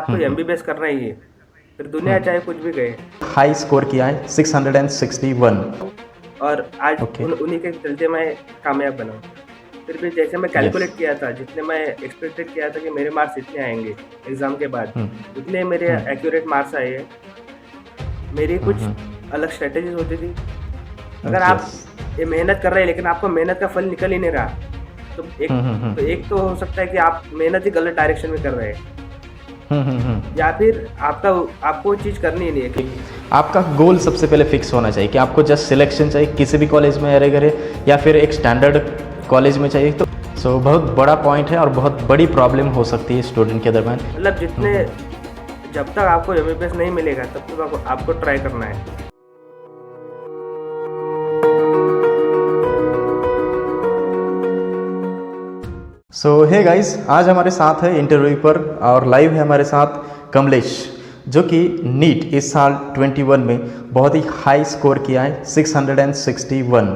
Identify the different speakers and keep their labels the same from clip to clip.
Speaker 1: आपको एमबीबीएस करना ही है, फिर दुनिया चाहे कुछ भी कहे।
Speaker 2: हाई स्कोर किया है 661।
Speaker 1: और आज
Speaker 2: ओके।
Speaker 1: उन्हीं के चलते मैं कामयाब बना हूँ। फिर भी जैसे मैं
Speaker 2: यस।
Speaker 1: कैलकुलेट किया था, जितने मैं एक्सपेक्टेड किया था कि मेरे मार्क्स इतने आएंगे एग्ज़ाम के बाद, उतने मेरे एक्यूरेट मार्क्स आए हैं। मेरी कुछ अलग स्ट्रेटेजीज होती थी। अगर आप
Speaker 2: यस।
Speaker 1: ये मेहनत कर रहे हैं लेकिन आपको मेहनत का फल निकल ही नहीं रहा, तो एक तो हो सकता है कि आप मेहनत ही गलत डायरेक्शन में कर रहे हैं, या फिर आपको वो चीज़ करनी ही नहीं है।
Speaker 2: आपका गोल सबसे पहले फिक्स होना चाहिए कि आपको जस्ट सिलेक्शन चाहिए किसी भी कॉलेज में अरे गरे, या फिर एक स्टैंडर्ड कॉलेज में चाहिए। तो बहुत बड़ा पॉइंट है और बहुत बड़ी प्रॉब्लम हो सकती है स्टूडेंट के दरम्यान।
Speaker 1: मतलब जब तक आपको एमबीबीएस नहीं मिलेगा तब तक आपको ट्राई करना है।
Speaker 2: हे गाइस, आज हमारे साथ है इंटरव्यू पर और लाइव है हमारे साथ कमलेश, जो कि नीट इस साल 21 में बहुत ही हाई स्कोर किया है 661।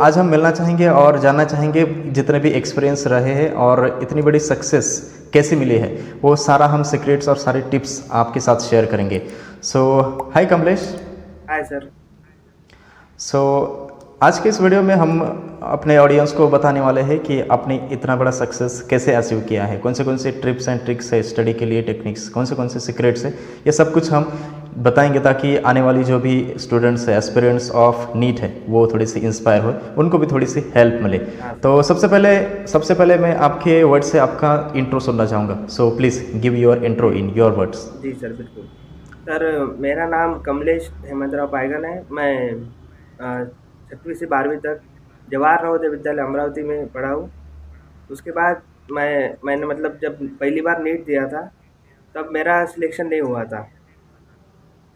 Speaker 2: आज हम मिलना चाहेंगे और जानना चाहेंगे जितने भी एक्सपीरियंस रहे हैं और इतनी बड़ी सक्सेस कैसे मिली है, वो सारा हम सीक्रेट्स और सारे टिप्स आपके साथ शेयर करेंगे। हाय कमलेश।
Speaker 1: Hi sir.
Speaker 2: आज के इस वीडियो में हम अपने ऑडियंस को बताने वाले हैं कि आपने इतना बड़ा सक्सेस कैसे अचीव किया है, कौन से टिप्स एंड ट्रिक्स है स्टडी के लिए, टेक्निक्स कौन से सीक्रेट्स है, ये सब कुछ हम बताएंगे ताकि आने वाली जो भी स्टूडेंट्स है, एस्पिरेंट्स ऑफ नीट है, वो थोड़ी सी इंस्पायर हो, उनको भी थोड़ी सी हेल्प मिले। तो सबसे पहले मैं आपके वर्ड से आपका इंट्रो सुनना चाहूँगा। Please give your intro in your words.
Speaker 1: जी सर, बिल्कुल। सर, मेरा नाम कमलेश हेमंत राव पायगन है। मैं 6वीं से 12वीं तक जवाहर नवोदय विद्यालय अमरावती में पढ़ा हूँ। उसके बाद मैंने मतलब जब पहली बार नीट दिया था, तब मेरा सिलेक्शन नहीं हुआ था।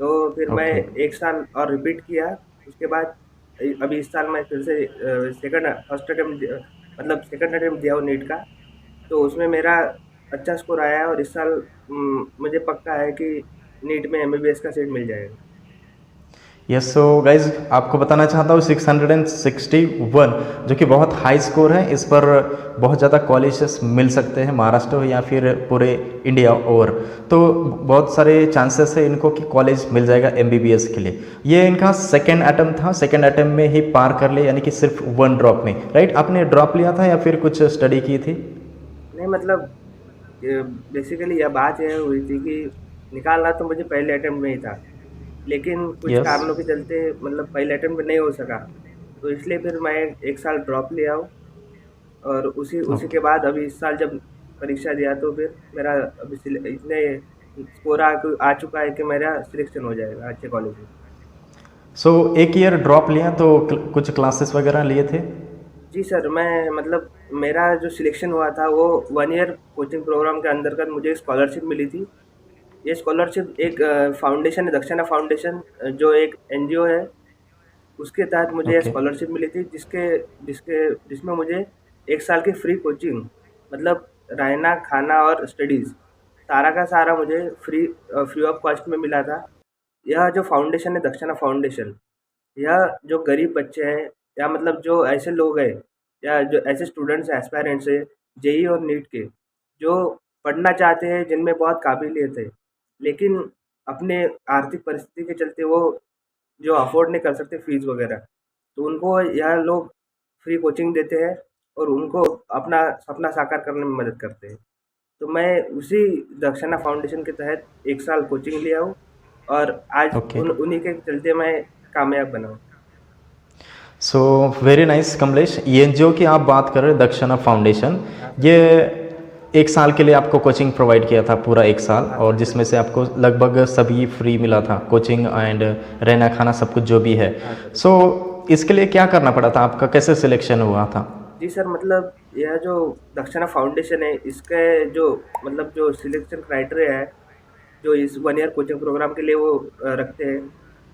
Speaker 1: तो फिर मैं
Speaker 2: ओके।
Speaker 1: 1 साल और रिपीट किया। उसके बाद अभी इस साल मैं फिर से सेकंड अटेम्प्ट दिया हूँ नीट का। तो उसमें मेरा अच्छा स्कोर आया है और इस साल मुझे पक्का है कि नीट में एमबीबीएस का सीट मिल जाएगा।
Speaker 2: यस। गाइज, आपको बताना चाहता हूँ 661 जो कि बहुत हाई स्कोर है, इस पर बहुत ज़्यादा कॉलेजेस मिल सकते हैं, महाराष्ट्र हो या फिर पूरे इंडिया ओवर। तो बहुत सारे चांसेस है इनको कि कॉलेज मिल जाएगा एमबीबीएस के लिए। ये इनका सेकेंड अटेम्प्ट था, सेकेंड अटेम्प्ट में ही पार कर ले, यानी कि सिर्फ 1 ड्रॉप में। राइट, आपने ड्रॉप लिया था या फिर कुछ स्टडी की थी?
Speaker 1: नहीं, मतलब बेसिकली यह बात यह हुई थी कि निकालना तो मुझे पहले अटेम्प्ट में ही था, लेकिन कुछ
Speaker 2: यस।
Speaker 1: कारणों के चलते मतलब पहले अटेम्प्ट में नहीं हो सका। तो इसलिए फिर मैं 1 साल ड्रॉप लिया हूँ और उसी उसी के
Speaker 2: ओके।
Speaker 1: बाद अभी इस साल जब परीक्षा दिया तो फिर मेरा अभी इतने स्कोर आ चुका है कि मेरा सिलेक्शन हो जाएगा अच्छे कॉलेज में।
Speaker 2: एक ईयर ड्रॉप लिया तो कुछ क्लासेस वगैरह लिए थे?
Speaker 1: जी सर, मैं मतलब मेरा जो सिलेक्शन हुआ था वो 1 ईयर कोचिंग प्रोग्राम के अंतर्गत मुझे स्कॉलरशिप मिली थी। ये स्कॉलरशिप एक फाउंडेशन है, दक्षिणा फाउंडेशन, जो एक एनजीओ है, उसके तहत मुझे
Speaker 2: ओके।
Speaker 1: स्कॉलरशिप मिली थी, जिसके जिसके जिसमें मुझे 1 साल की फ्री कोचिंग, मतलब रहना, खाना और स्टडीज़ सारा का सारा मुझे फ्री ऑफ कॉस्ट में मिला था। यह जो फाउंडेशन है, दक्षिणा फाउंडेशन, यह जो गरीब बच्चे हैं या मतलब जो ऐसे लोग हैं या जो ऐसे स्टूडेंट्स हैं, एस्पायरेंट्स हैं, जेईई और नीट के, जो पढ़ना चाहते हैं, जिनमें बहुत काबिलियत है, लेकिन अपने आर्थिक परिस्थिति के चलते वो जो अफ़ोर्ड नहीं कर सकते फ़ीस वगैरह, तो उनको यह लोग फ्री कोचिंग देते हैं और उनको अपना सपना साकार करने में मदद करते हैं। तो मैं उसी दक्षिणा फाउंडेशन के तहत 1 साल कोचिंग लिया हूँ और आज
Speaker 2: ओके।
Speaker 1: उन्हीं के चलते मैं कामयाब बना हूँ।
Speaker 2: Very nice Kamlesh. ये जो कि आप बात कर रहे हैं दक्षिणा फाउंडेशन,
Speaker 1: हाँ
Speaker 2: ये
Speaker 1: सर।
Speaker 2: 1 साल के लिए आपको कोचिंग प्रोवाइड किया था, पूरा 1 साल,
Speaker 1: हाँ
Speaker 2: और
Speaker 1: सर,
Speaker 2: जिसमें
Speaker 1: बिल्कुल।
Speaker 2: से आपको लगभग सभी फ्री मिला था, कोचिंग एंड रहना खाना सब कुछ जो भी है।
Speaker 1: हाँ सर।
Speaker 2: इसके लिए क्या करना पड़ा था आपका, कैसे सिलेक्शन हुआ था?
Speaker 1: जी सर, मतलब यह जो दक्षिणा फाउंडेशन है, इसके जो मतलब जो सिलेक्शन क्राइटेरिया है, जो इस 1 ईयर कोचिंग प्रोग्राम के लिए वो रखते हैं।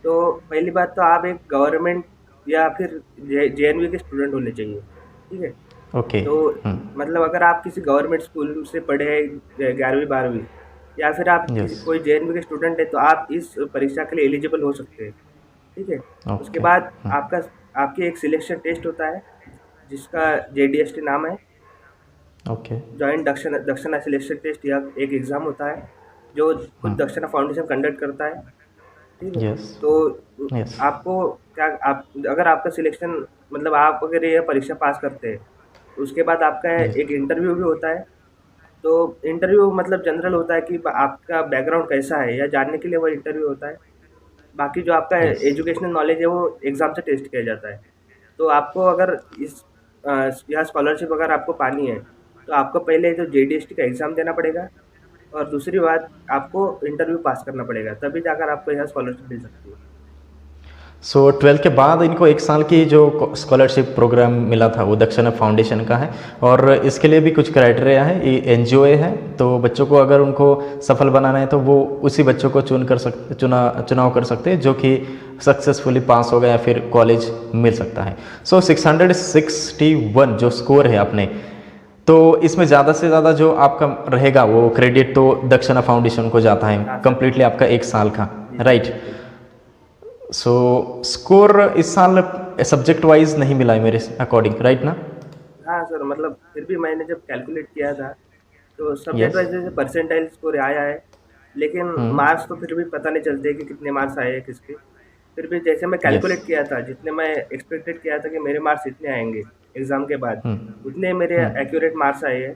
Speaker 1: तो पहली बात तो आप एक गवर्नमेंट या फिर जेएनवी के स्टूडेंट होने चाहिए, ठीक है?
Speaker 2: ओके।
Speaker 1: तो मतलब अगर आप किसी गवर्नमेंट स्कूल से पढ़े हैं 11वीं 12वीं, या फिर आप
Speaker 2: यस।
Speaker 1: किसी कोई जेएनवी के स्टूडेंट हैं, तो आप इस परीक्षा के लिए एलिजिबल हो सकते हैं, ठीक है? उसके
Speaker 2: ओके।
Speaker 1: बाद आपकी एक सिलेक्शन टेस्ट होता है, जिसका जेडीएसटी नाम है,
Speaker 2: ओके।
Speaker 1: जॉइंट दक्षिणा सिलेक्शन टेस्ट, या एक एग्ज़ाम होता है। जो खुद दक्षिणा फाउंडेशन कंडक्ट करता है। ठीक है।
Speaker 2: यस।
Speaker 1: तो
Speaker 2: यस।
Speaker 1: आपको क्या आप अगर आपका सिलेक्शन मतलब आप अगर ये परीक्षा पास करते हैं तो उसके बाद आपका
Speaker 2: यस।
Speaker 1: एक इंटरव्यू भी होता है। तो इंटरव्यू मतलब जनरल होता है कि आपका बैकग्राउंड कैसा है या जानने के लिए वो इंटरव्यू होता है। बाकी जो आपका
Speaker 2: यस।
Speaker 1: एजुकेशनल नॉलेज है वो एग्ज़ाम से टेस्ट किया जाता है। तो आपको अगर अ, यह स्कॉलरशिप अगर आपको पानी है तो आपको पहले जो जेडीएसटी का एग्ज़ाम देना पड़ेगा और दूसरी बात आपको इंटरव्यू पास करना पड़ेगा, तभी जाकर आपको यह स्कॉलरशिप मिल सकती है।
Speaker 2: सो 12th के बाद इनको 1 साल की जो स्कॉलरशिप प्रोग्राम मिला था वो दक्षिणा फाउंडेशन का है। और इसके लिए भी कुछ क्राइटेरिया है, ये एनजीओ है। तो बच्चों को अगर उनको सफल बनाना है तो वो उसी बच्चों को चुनाव कर सकते हैं जो कि सक्सेसफुली पास हो गया या फिर कॉलेज मिल सकता है। सो 661 जो स्कोर है आपने, तो इसमें ज़्यादा से ज़्यादा जो आपका रहेगा वो क्रेडिट तो दक्षिणा फाउंडेशन को जाता
Speaker 1: हाँ
Speaker 2: है
Speaker 1: सर।
Speaker 2: कंप्लीटली आपका 1 साल का,
Speaker 1: जी, जी,
Speaker 2: राइट।
Speaker 1: बिल्कुल।
Speaker 2: सो स्कोर इस साल सब्जेक्ट वाइज नहीं मिला है मेरे अकॉर्डिंग, राइट ना?
Speaker 1: हाँ सर, मतलब फिर भी मैंने जब कैलकुलेट किया था तो सब्जेक्ट
Speaker 2: यस।
Speaker 1: वाइज जैसे परसेंटाइल स्कोर आया है, लेकिन
Speaker 2: हम्म।
Speaker 1: मार्क्स तो फिर भी पता नहीं चलते कि कितने मार्क्स आए हैं किसके। फिर भी जैसे मैं
Speaker 2: यस।
Speaker 1: कैलकुलेट किया था, जितने मैं एक्सपेक्टेड किया था कि मेरे मार्क्स इतने आएंगे एग्ज़ाम के बाद,
Speaker 2: हम्म।
Speaker 1: उतने मेरे
Speaker 2: हम्म।
Speaker 1: एक्यूरेट मार्क्स आए हैं।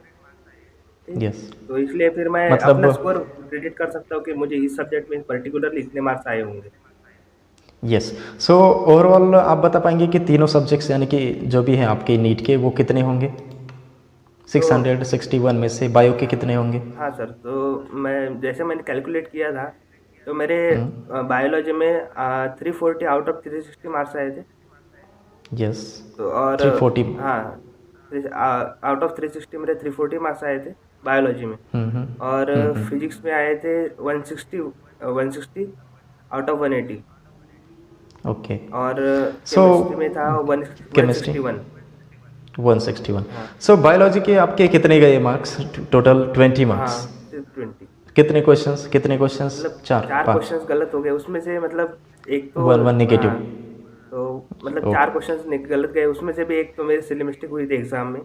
Speaker 1: ठीक।
Speaker 2: यस।
Speaker 1: तो इसलिए फिर मैं
Speaker 2: मतलब
Speaker 1: अपना स्कोर प्रिडिक्ट कर सकता हूँ कि मुझे इस सब्जेक्ट में पर्टिकुलरली इतने मार्क्स आए होंगे।
Speaker 2: यस। सो ओवरऑल आप बता पाएंगे कि तीनों सब्जेक्ट्स यानी कि जो भी हैं आपके नीट के वो कितने होंगे?
Speaker 1: तो
Speaker 2: 661 में से बायो के कितने होंगे?
Speaker 1: हाँ सर, तो मैं जैसे मैंने कैलकुलेट किया था तो मेरे
Speaker 2: हम्म।
Speaker 1: बायोलॉजी में 340 आउट ऑफ 360 मार्क्स आए थे।
Speaker 2: यस।
Speaker 1: तो और
Speaker 2: 340।
Speaker 1: हाँ, आउट ऑफ 360 मेरे 340 मार्क्स आए थे बायोलॉजी में।
Speaker 2: हम्म।
Speaker 1: और
Speaker 2: हम्म।
Speaker 1: फिजिक्स में आए थे 160 आउट ऑफ 180।
Speaker 2: ओके।
Speaker 1: और
Speaker 2: सो
Speaker 1: केमिस्ट्री में था
Speaker 2: केमिस्ट्री
Speaker 1: 161।
Speaker 2: 161।
Speaker 1: हाँ।
Speaker 2: सो बायोलॉजी के आपके कितने गए मार्क्स? टोटल 20
Speaker 1: हाँ,
Speaker 2: मार्क्स।
Speaker 1: सिर्फ 20।
Speaker 2: कितने क्वेश्चंस?
Speaker 1: मतलब
Speaker 2: चार,
Speaker 1: चार
Speaker 2: पाँच?
Speaker 1: क्वेश्चंस गलत हो गए उसमें से, मतलब एक तो
Speaker 2: वन वन
Speaker 1: हाँ।
Speaker 2: नेगेटिव।
Speaker 1: तो मतलब
Speaker 2: ओ।
Speaker 1: चार क्वेश्चंस गलत गए, उसमें से भी एक तो मेरी सिली मिस्टेक हुई थी एग्जाम में।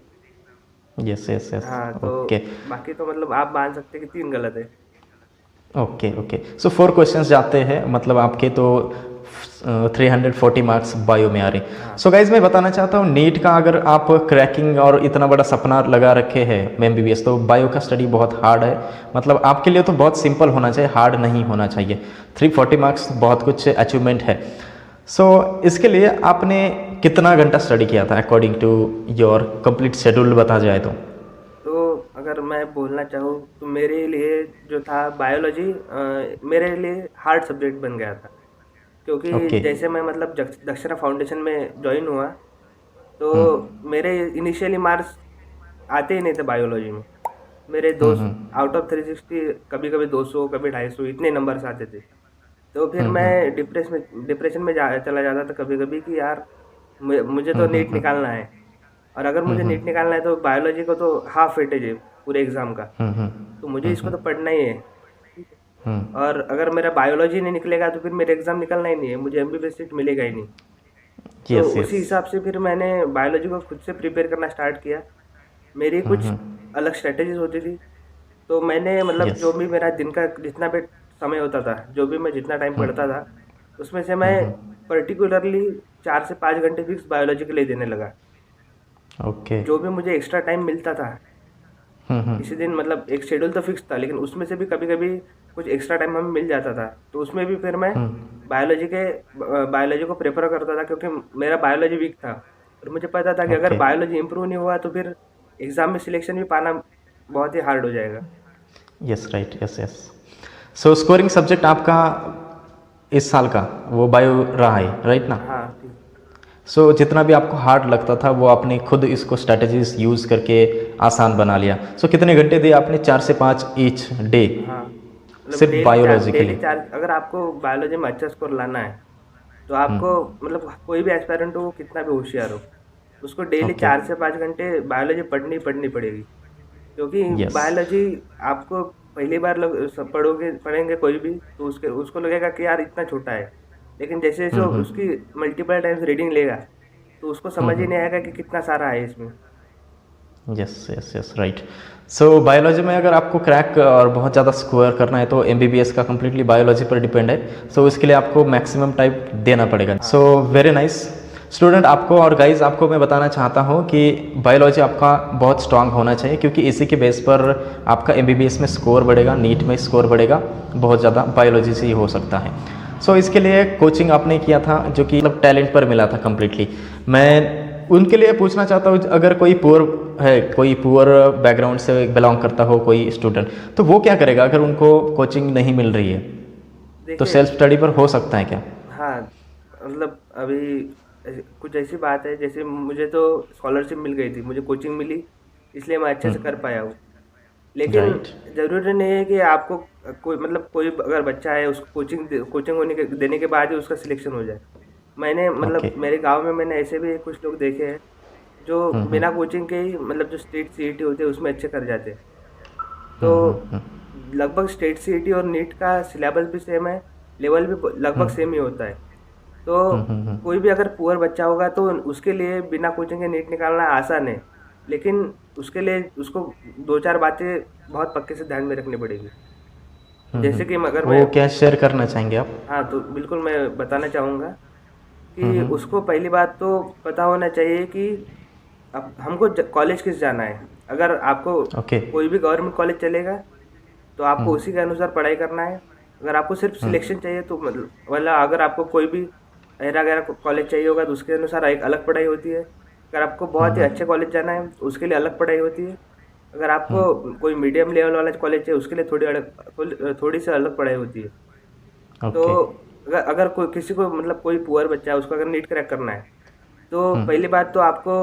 Speaker 2: Yes, yes, yes.
Speaker 1: हाँ, तो
Speaker 2: ओके।
Speaker 1: बाकी तो मतलब आप मान सकते हैं कि तीन गलत है।
Speaker 2: ओके। ओके। सो 4 क्वेश्चंस जाते हैं, मतलब आपके तो 340 मार्क्स बायो में आ रहे।
Speaker 1: हाँ।
Speaker 2: सो गाइज मैं बताना चाहता हूँ, नीट का अगर आप क्रैकिंग और इतना बड़ा सपना लगा रखे हैं एमबीबीएस, तो बायो का स्टडी बहुत हार्ड है। मतलब आपके लिए तो बहुत सिंपल होना चाहिए, हार्ड नहीं होना चाहिए। 340 मार्क्स बहुत कुछ अचीवमेंट है। सो इसके लिए आपने कितना घंटा स्टडी किया था according to your complete schedule बता जाए तो?
Speaker 1: तो अगर मैं बोलना चाहूँ तो मेरे लिए जो था बायोलॉजी मेरे लिए हार्ड सब्जेक्ट बन गया था। क्योंकि
Speaker 2: ओके।
Speaker 1: जैसे मैं मतलब दक्षिणा फाउंडेशन में ज्वाइन हुआ तो
Speaker 2: हम्म।
Speaker 1: मेरे इनिशियली मार्क्स आते ही नहीं थे बायोलॉजी में। मेरे
Speaker 2: हम्म।
Speaker 1: दोस्त आउट ऑफ 360 कभी कभी 200 कभी 250 इतने नंबर्स आते थे। तो फिर मैं
Speaker 2: हम्म।
Speaker 1: डिप्रेशन में चला जाता था कभी कभी कि यार मुझे तो
Speaker 2: हम्म।
Speaker 1: नीट निकालना है। और अगर मुझे
Speaker 2: हम्म।
Speaker 1: नीट निकालना है तो बायोलॉजी को तो हाफ वेटेज है पूरे एग्ज़ाम का।
Speaker 2: हम्म।
Speaker 1: तो मुझे इसको
Speaker 2: हम्म।
Speaker 1: तो पढ़ना ही है। ठीक है।
Speaker 2: हम्म।
Speaker 1: और अगर मेरा बायोलॉजी नहीं निकलेगा तो फिर मेरा एग्ज़ाम निकलना ही नहीं है, मुझे एमबीबीएस सीट मिलेगा ही नहीं। तो
Speaker 2: यस, यस।
Speaker 1: उसी हिसाब से फिर मैंने बायोलॉजी को खुद से प्रिपेयर करना स्टार्ट किया। मेरी कुछ अलग स्ट्रेटजीज होती थी। तो मैंने मतलब
Speaker 2: यस।
Speaker 1: जो भी मेरा दिन का जितना भी समय होता था, जो भी मैं जितना टाइम पढ़ता था, उसमें से मैं पर्टिकुलरली 4 से 5 घंटे फिक्स बायोलॉजी के लिए देने लगा।
Speaker 2: ओके।
Speaker 1: जो भी मुझे एक्स्ट्रा टाइम मिलता था
Speaker 2: हम्म।
Speaker 1: किसी दिन, मतलब एक शेड्यूल तो फिक्स था लेकिन उसमें से भी कभी कभी कुछ एक्स्ट्रा टाइम हमें मिल जाता था, तो उसमें भी फिर मैं बायोलॉजी को प्रेफर करता था क्योंकि मेरा बायोलॉजी वीक था। और मुझे पता था कि अगर
Speaker 2: ओके।
Speaker 1: बायोलॉजी इंप्रूव नहीं हुआ तो फिर एग्ज़ाम में सिलेक्शन भी पाना बहुत ही हार्ड हो जाएगा।
Speaker 2: Yes, right. Yes, yes. So scoring subject आपका इस साल का वो बायो रहा है, राइट ना?
Speaker 1: हाँ ठीक।
Speaker 2: सो जितना भी आपको हार्ड लगता था वो आपने खुद इसको स्ट्रैटेजीज यूज़ करके आसान बना लिया। सो कितने घंटे दिए आपने? 4 से 5 ईच डे
Speaker 1: हाँ, मतलब
Speaker 2: सिर्फ बायोलॉजी के
Speaker 1: डेली
Speaker 2: लिए?
Speaker 1: 4, अगर आपको बायोलॉजी में अच्छा स्कोर लाना है तो आपको मतलब कोई भी एस्पायरेंट हो, वो कितना भी होशियार हो, उसको डेली
Speaker 2: ओके।
Speaker 1: 4 से 5 घंटे बायोलॉजी पढ़नी पढ़नी पड़ेगी। क्योंकि
Speaker 2: यस।
Speaker 1: बायोलॉजी आपको पहली बार लोग पढ़ेंगे कोई भी तो उसको लगेगा कि यार इतना छोटा है। लेकिन जैसे जैसे वो उसकी मल्टीपल टाइम्स रीडिंग लेगा तो उसको समझ ही नहीं आएगा कि कितना सारा है इसमें।
Speaker 2: Yes yes yes right. So biology में अगर आपको क्रैक और बहुत ज़्यादा स्कोर करना है तो एमबीबीएस का कम्प्लीटली बायोलॉजी पर डिपेंड है। सो इसके लिए आपको मैक्सिमम टाइम देना पड़ेगा। So very nice student. आपको और गाइज आपको मैं बताना चाहता हूँ कि बायोलॉजी आपका बहुत स्ट्रांग होना चाहिए, क्योंकि इसी के बेस पर आपका एमबीबीएस में स्कोर बढ़ेगा, नीट में स्कोर बढ़ेगा, बहुत ज़्यादा बायोलॉजी से ही हो सकता है। सो इसके लिए कोचिंग आपने किया था जो कि मतलब टैलेंट पर मिला था कम्प्लीटली। मैं उनके लिए पूछना चाहता हूँ, अगर कोई पुअर है, कोई पुअर बैकग्राउंड से बिलोंग करता हो कोई स्टूडेंट, तो वो क्या करेगा अगर उनको कोचिंग नहीं मिल रही है? तो
Speaker 1: देखिए,
Speaker 2: सेल्फ स्टडी पर हो सकता है क्या?
Speaker 1: हाँ, मतलब अभी कुछ ऐसी बात है, जैसे मुझे तो स्कॉलरशिप मिल गई थी, मुझे कोचिंग मिली, इसलिए मैं अच्छे से कर पाया हूँ। लेकिन
Speaker 2: राइट।
Speaker 1: ज़रूरी नहीं है कि आपको कोई मतलब कोई अगर बच्चा है उसको कोचिंग होने के देने के बाद ही उसका सिलेक्शन हो जाए। मैंने
Speaker 2: ओके।
Speaker 1: मतलब मेरे गांव में मैंने ऐसे भी कुछ लोग देखे हैं जो बिना कोचिंग के ही मतलब जो स्टेट सीईटी होती है उसमें अच्छे कर जाते हैं। तो लगभग स्टेट सीईटी और नीट का सिलेबस भी सेम है, लेवल भी लगभग सेम ही होता है। तो कोई भी अगर पुअर बच्चा होगा तो उसके लिए बिना कोचिंग के नीट निकालना आसान है, लेकिन उसके लिए उसको दो चार बातें बहुत पक्के से ध्यान में रखनी पड़ेगी। जैसे कि अगर मैं,
Speaker 2: वो क्या शेयर करना चाहेंगे आप?
Speaker 1: हाँ, तो बिल्कुल मैं बताना चाहूँगा कि उसको पहली बात तो पता होना चाहिए कि अब हमको कॉलेज किस जाना है। अगर आपको
Speaker 2: ओके।
Speaker 1: कोई भी गवर्नमेंट कॉलेज चलेगा तो आपको उसी के अनुसार पढ़ाई करना है। अगर आपको सिर्फ सिलेक्शन चाहिए तो मतलब अगर आपको कोई भी अहरा गहरा कॉलेज चाहिए होगा तो उसके अनुसार एक अलग पढ़ाई होती है। अगर आपको बहुत ही अच्छे कॉलेज जाना है तो उसके लिए अलग पढ़ाई होती है। अगर आपको कोई मीडियम लेवल वाला कॉलेज चाहिए उसके लिए थोड़ी सी अलग पढ़ाई होती है। तो
Speaker 2: ओके।
Speaker 1: अगर कोई किसी को मतलब कोई पुअर बच्चा है उसको अगर नीट क्रैक करना है तो पहली बात तो आपको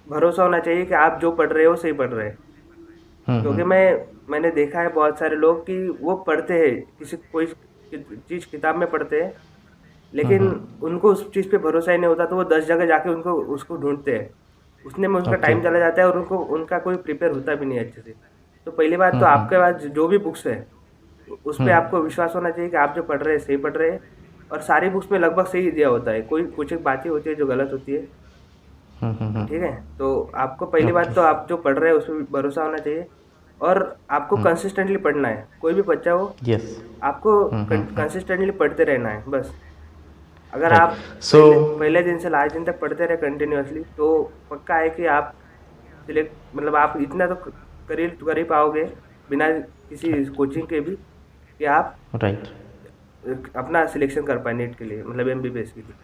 Speaker 1: भरोसा होना चाहिए कि आप जो पढ़ रहे हो सही पढ़ रहे हैं। क्योंकि मैंने देखा है बहुत सारे लोग कि वो पढ़ते हैं, किसी कोई चीज़ किताब में पढ़ते हैं, लेकिन उनको उस चीज़ पे भरोसा ही नहीं होता, तो वो 10 जगह जाके उनको उसको ढूंढते हैं। उसने में उनका
Speaker 2: ओके।
Speaker 1: टाइम चला जाता है और उनको उनका कोई प्रिपेयर होता भी नहीं है अच्छे से। तो पहली बात तो आपके पास जो भी बुक्स है उस पे आपको विश्वास होना चाहिए कि आप जो पढ़ रहे हैं सही पढ़ रहे हैं। और सारी बुक्स में लगभग सही दिया होता है, कोई कुछ एक बातें होती है जो गलत होती है। ठीक है, तो आपको पहली बात
Speaker 2: ओके।
Speaker 1: तो आप जो पढ़ रहे हैं उस पर भरोसा होना चाहिए। और आपको कंसिस्टेंटली पढ़ना है, कोई भी बच्चा हो,
Speaker 2: यस।
Speaker 1: आपको कंसिस्टेंटली पढ़ते रहना है बस। अगर
Speaker 2: राइट।
Speaker 1: आप
Speaker 2: सो
Speaker 1: पहले पहले दिन से लास्ट दिन तक पढ़ते रहे कंटिन्यूअसली तो पक्का है कि आप सिलेक्ट मतलब आप इतना तो कर ही पाओगे बिना किसी कोचिंग के भी, कि आप
Speaker 2: राइट।
Speaker 1: अपना सिलेक्शन कर पाए नीट के लिए, मतलब एमबीबीएस के लिए।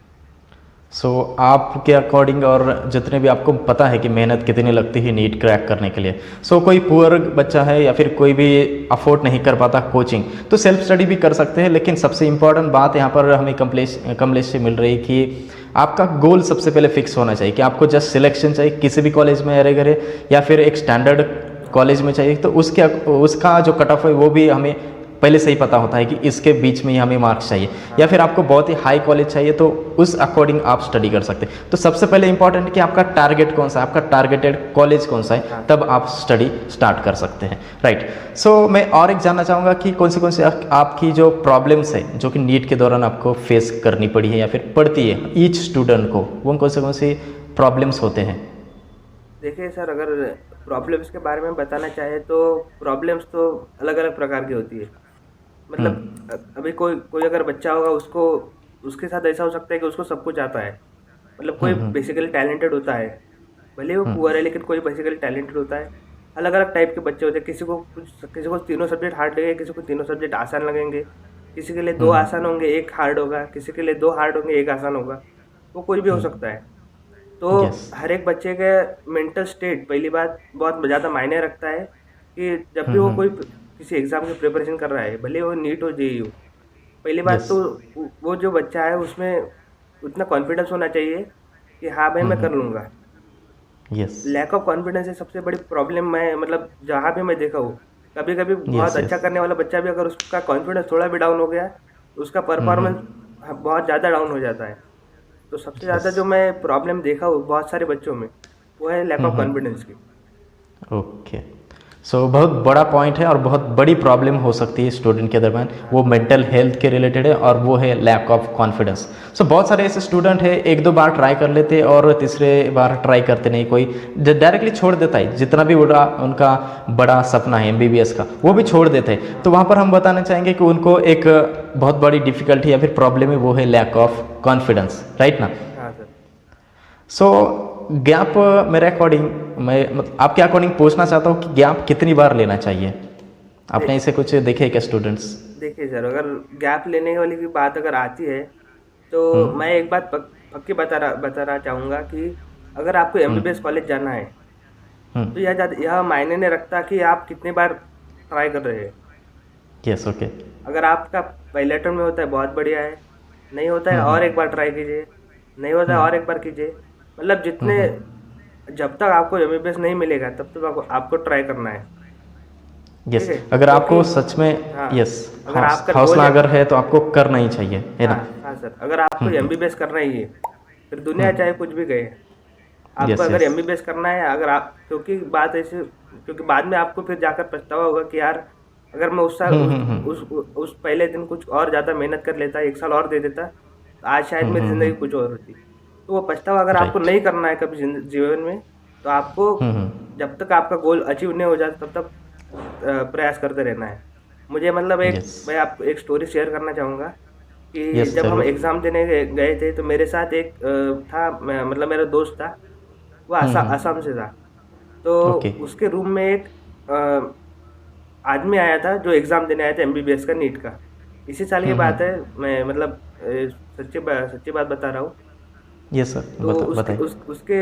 Speaker 2: सो आपके अकॉर्डिंग और जितने भी आपको पता है कि मेहनत कितनी लगती है नीट क्रैक करने के लिए, सो कोई पुअर बच्चा है या फिर कोई भी अफोर्ड नहीं कर पाता कोचिंग, तो सेल्फ स्टडी भी कर सकते हैं। लेकिन सबसे इम्पॉर्टेंट बात यहाँ पर हमें कमलेश से मिल रही कि आपका गोल सबसे पहले फिक्स होना चाहिए कि आपको जस्ट सिलेक्शन चाहिए किसी भी कॉलेज में अरे गरे, या फिर एक स्टैंडर्ड कॉलेज में चाहिए, तो उसका जो कट ऑफ है वो भी हमें पहले से ही पता होता है कि इसके बीच में ही हमें मार्क्स चाहिए, या फिर आपको बहुत ही हाई कॉलेज चाहिए तो उस अकॉर्डिंग आप स्टडी कर सकते हैं। तो सबसे पहले इंपॉर्टेंट कि आपका टारगेट कौन सा है, आपका टारगेटेड कॉलेज कौन सा है, तब आप स्टडी स्टार्ट कर सकते हैं। राइट। सो मैं और एक जानना चाहूँगा कि कौन से आपकी जो प्रॉब्लम्स है जो कि नीट के दौरान आपको फेस करनी पड़ी है या फिर पड़ती है ईच स्टूडेंट को, वो कौन से प्रॉब्लम्स होते हैं?
Speaker 1: देखिए सर, अगर प्रॉब्लम्स के बारे में बताना चाहे तो प्रॉब्लम्स तो अलग अलग प्रकार की होती है। मतलब अभी कोई कोई अगर बच्चा होगा उसको उसके साथ ऐसा हो सकता है कि उसको सब कुछ आता है। मतलब कोई बेसिकली टैलेंटेड होता है, भले वो पुअर है लेकिन कोई बेसिकली टैलेंटेड होता है। अलग अलग टाइप के बच्चे होते हैं, किसी को तीनों सब्जेक्ट हार्ड लगेंगे, किसी को तीनों सब्जेक्ट आसान लगेंगे, किसी के लिए दो आसान होंगे एक हार्ड होगा, किसी के लिए दो हार्ड होंगे एक आसान होगा। वो कोई भी हो सकता है। तो
Speaker 2: यस।
Speaker 1: हर एक बच्चे का मेंटल स्टेट पहली बात बहुत ज़्यादा मायने रखता है कि जब भी वो कोई किसी एग्ज़ाम की प्रिपरेशन कर रहा है, भले वो नीट हो जेईई हो। पहली बात
Speaker 2: यस।
Speaker 1: तो वो जो बच्चा है उसमें उतना कॉन्फिडेंस होना चाहिए कि हाँ भाई मैं कर लूँगा।
Speaker 2: यस।
Speaker 1: लैक ऑफ कॉन्फिडेंस है सबसे बड़ी प्रॉब्लम। मैं मतलब जहाँ भी मैं देखा हूँ, कभी कभी बहुत
Speaker 2: यस।
Speaker 1: अच्छा
Speaker 2: यस।
Speaker 1: करने वाला बच्चा भी अगर उसका कॉन्फिडेंस थोड़ा भी डाउन हो गया उसका परफॉर्मेंस बहुत ज़्यादा डाउन हो जाता है। तो सबसे
Speaker 2: यस।
Speaker 1: ज़्यादा जो मैं प्रॉब्लम देखा हूँ बहुत सारे बच्चों में वो है लैक ऑफ कॉन्फिडेंस की।
Speaker 2: ओके। सो बहुत बड़ा पॉइंट है और बहुत बड़ी प्रॉब्लम हो सकती है स्टूडेंट के दरम्यान,
Speaker 1: हाँ
Speaker 2: वो मेंटल हेल्थ के रिलेटेड है और वो है लैक ऑफ कॉन्फिडेंस। सो बहुत सारे ऐसे स्टूडेंट हैं, एक दो बार ट्राई कर लेते और तीसरे बार ट्राई करते नहीं, कोई डायरेक्टली छोड़ देता है, जितना भी बड़ा उनका बड़ा सपना है एमबीबीएस का वो भी छोड़ देते हैं। तो वहाँ पर हम बताना चाहेंगे कि उनको एक बहुत बड़ी डिफिकल्टी या फिर प्रॉब्लम है, वो है लैक ऑफ कॉन्फिडेंस, राइट ना।
Speaker 1: हाँ सर।
Speaker 2: सो गैप मेरे अकॉर्डिंग, मैं आपके अकॉर्डिंग पूछना चाहता हूँ कि गैप कितनी बार लेना चाहिए, आपने इसे कुछ देखे क्या स्टूडेंट्स।
Speaker 1: देखिए सर, अगर गैप लेने वाली की बात अगर आती है तो मैं एक बात पक्की बता रहा चाहूँगा कि अगर आपको एमबीबीएस कॉलेज जाना है तो यह मायने नहीं रखता कि आप कितनी बार ट्राई कर रहे हैं।
Speaker 2: Yes, okay.
Speaker 1: अगर आपका पहले अटेम्प्ट में होता है बहुत बढ़िया है, नहीं होता है और एक बार ट्राई कीजिए, नहीं होता है और एक बार कीजिए। मतलब जितने जब तक आपको एमबीबीएस नहीं मिलेगा तब तक आपको ट्राई करना है।
Speaker 2: यस,
Speaker 1: ठीक है,
Speaker 2: अगर
Speaker 1: क्योंकि
Speaker 2: आपको सच में
Speaker 1: हाँ,
Speaker 2: यस
Speaker 1: अगर आपका गोल
Speaker 2: हौसला
Speaker 1: है,
Speaker 2: अगर है तो आपको करना ही चाहिए, है ना।
Speaker 1: हाँ हाँ सर, अगर आपको एमबीबीएस करना ही है फिर दुनिया चाहे कुछ भी कहे, आपको
Speaker 2: यस
Speaker 1: अगर
Speaker 2: यस।
Speaker 1: एमबीबीएस करना है, अगर आप, क्योंकि बात ऐसे, क्योंकि बाद में आपको फिर जाकर पछतावा होगा कि यार अगर मैं उस साल उस पहले दिन कुछ और ज़्यादा मेहनत कर लेता, एक साल और दे देता, तो आज शायद मेरी ज़िंदगी कुछ और होती। तो वो पछतावा अगर आपको
Speaker 2: राइट।
Speaker 1: नहीं करना है कभी जीवन में, तो आपको जब तक आपका गोल अचीव नहीं हो जाता तब तक प्रयास करते रहना है। मुझे मतलब एक,
Speaker 2: यस
Speaker 1: मैं आपको एक स्टोरी शेयर करना चाहूँगा कि
Speaker 2: यस,
Speaker 1: जब हम
Speaker 2: जरूर।
Speaker 1: एग्ज़ाम देने गए थे तो मेरे साथ एक था, मतलब मेरा दोस्त था, वो असम से था। तो
Speaker 2: ओके।
Speaker 1: उसके रूम में एक आदमी आया था जो एग्ज़ाम देने आया था एमबीबीएस का, नीट का। इसी साल की बात है, मैं मतलब सच्ची बात बता रहा हूँ।
Speaker 2: यस सर,
Speaker 1: तो
Speaker 2: बताइए।
Speaker 1: उसके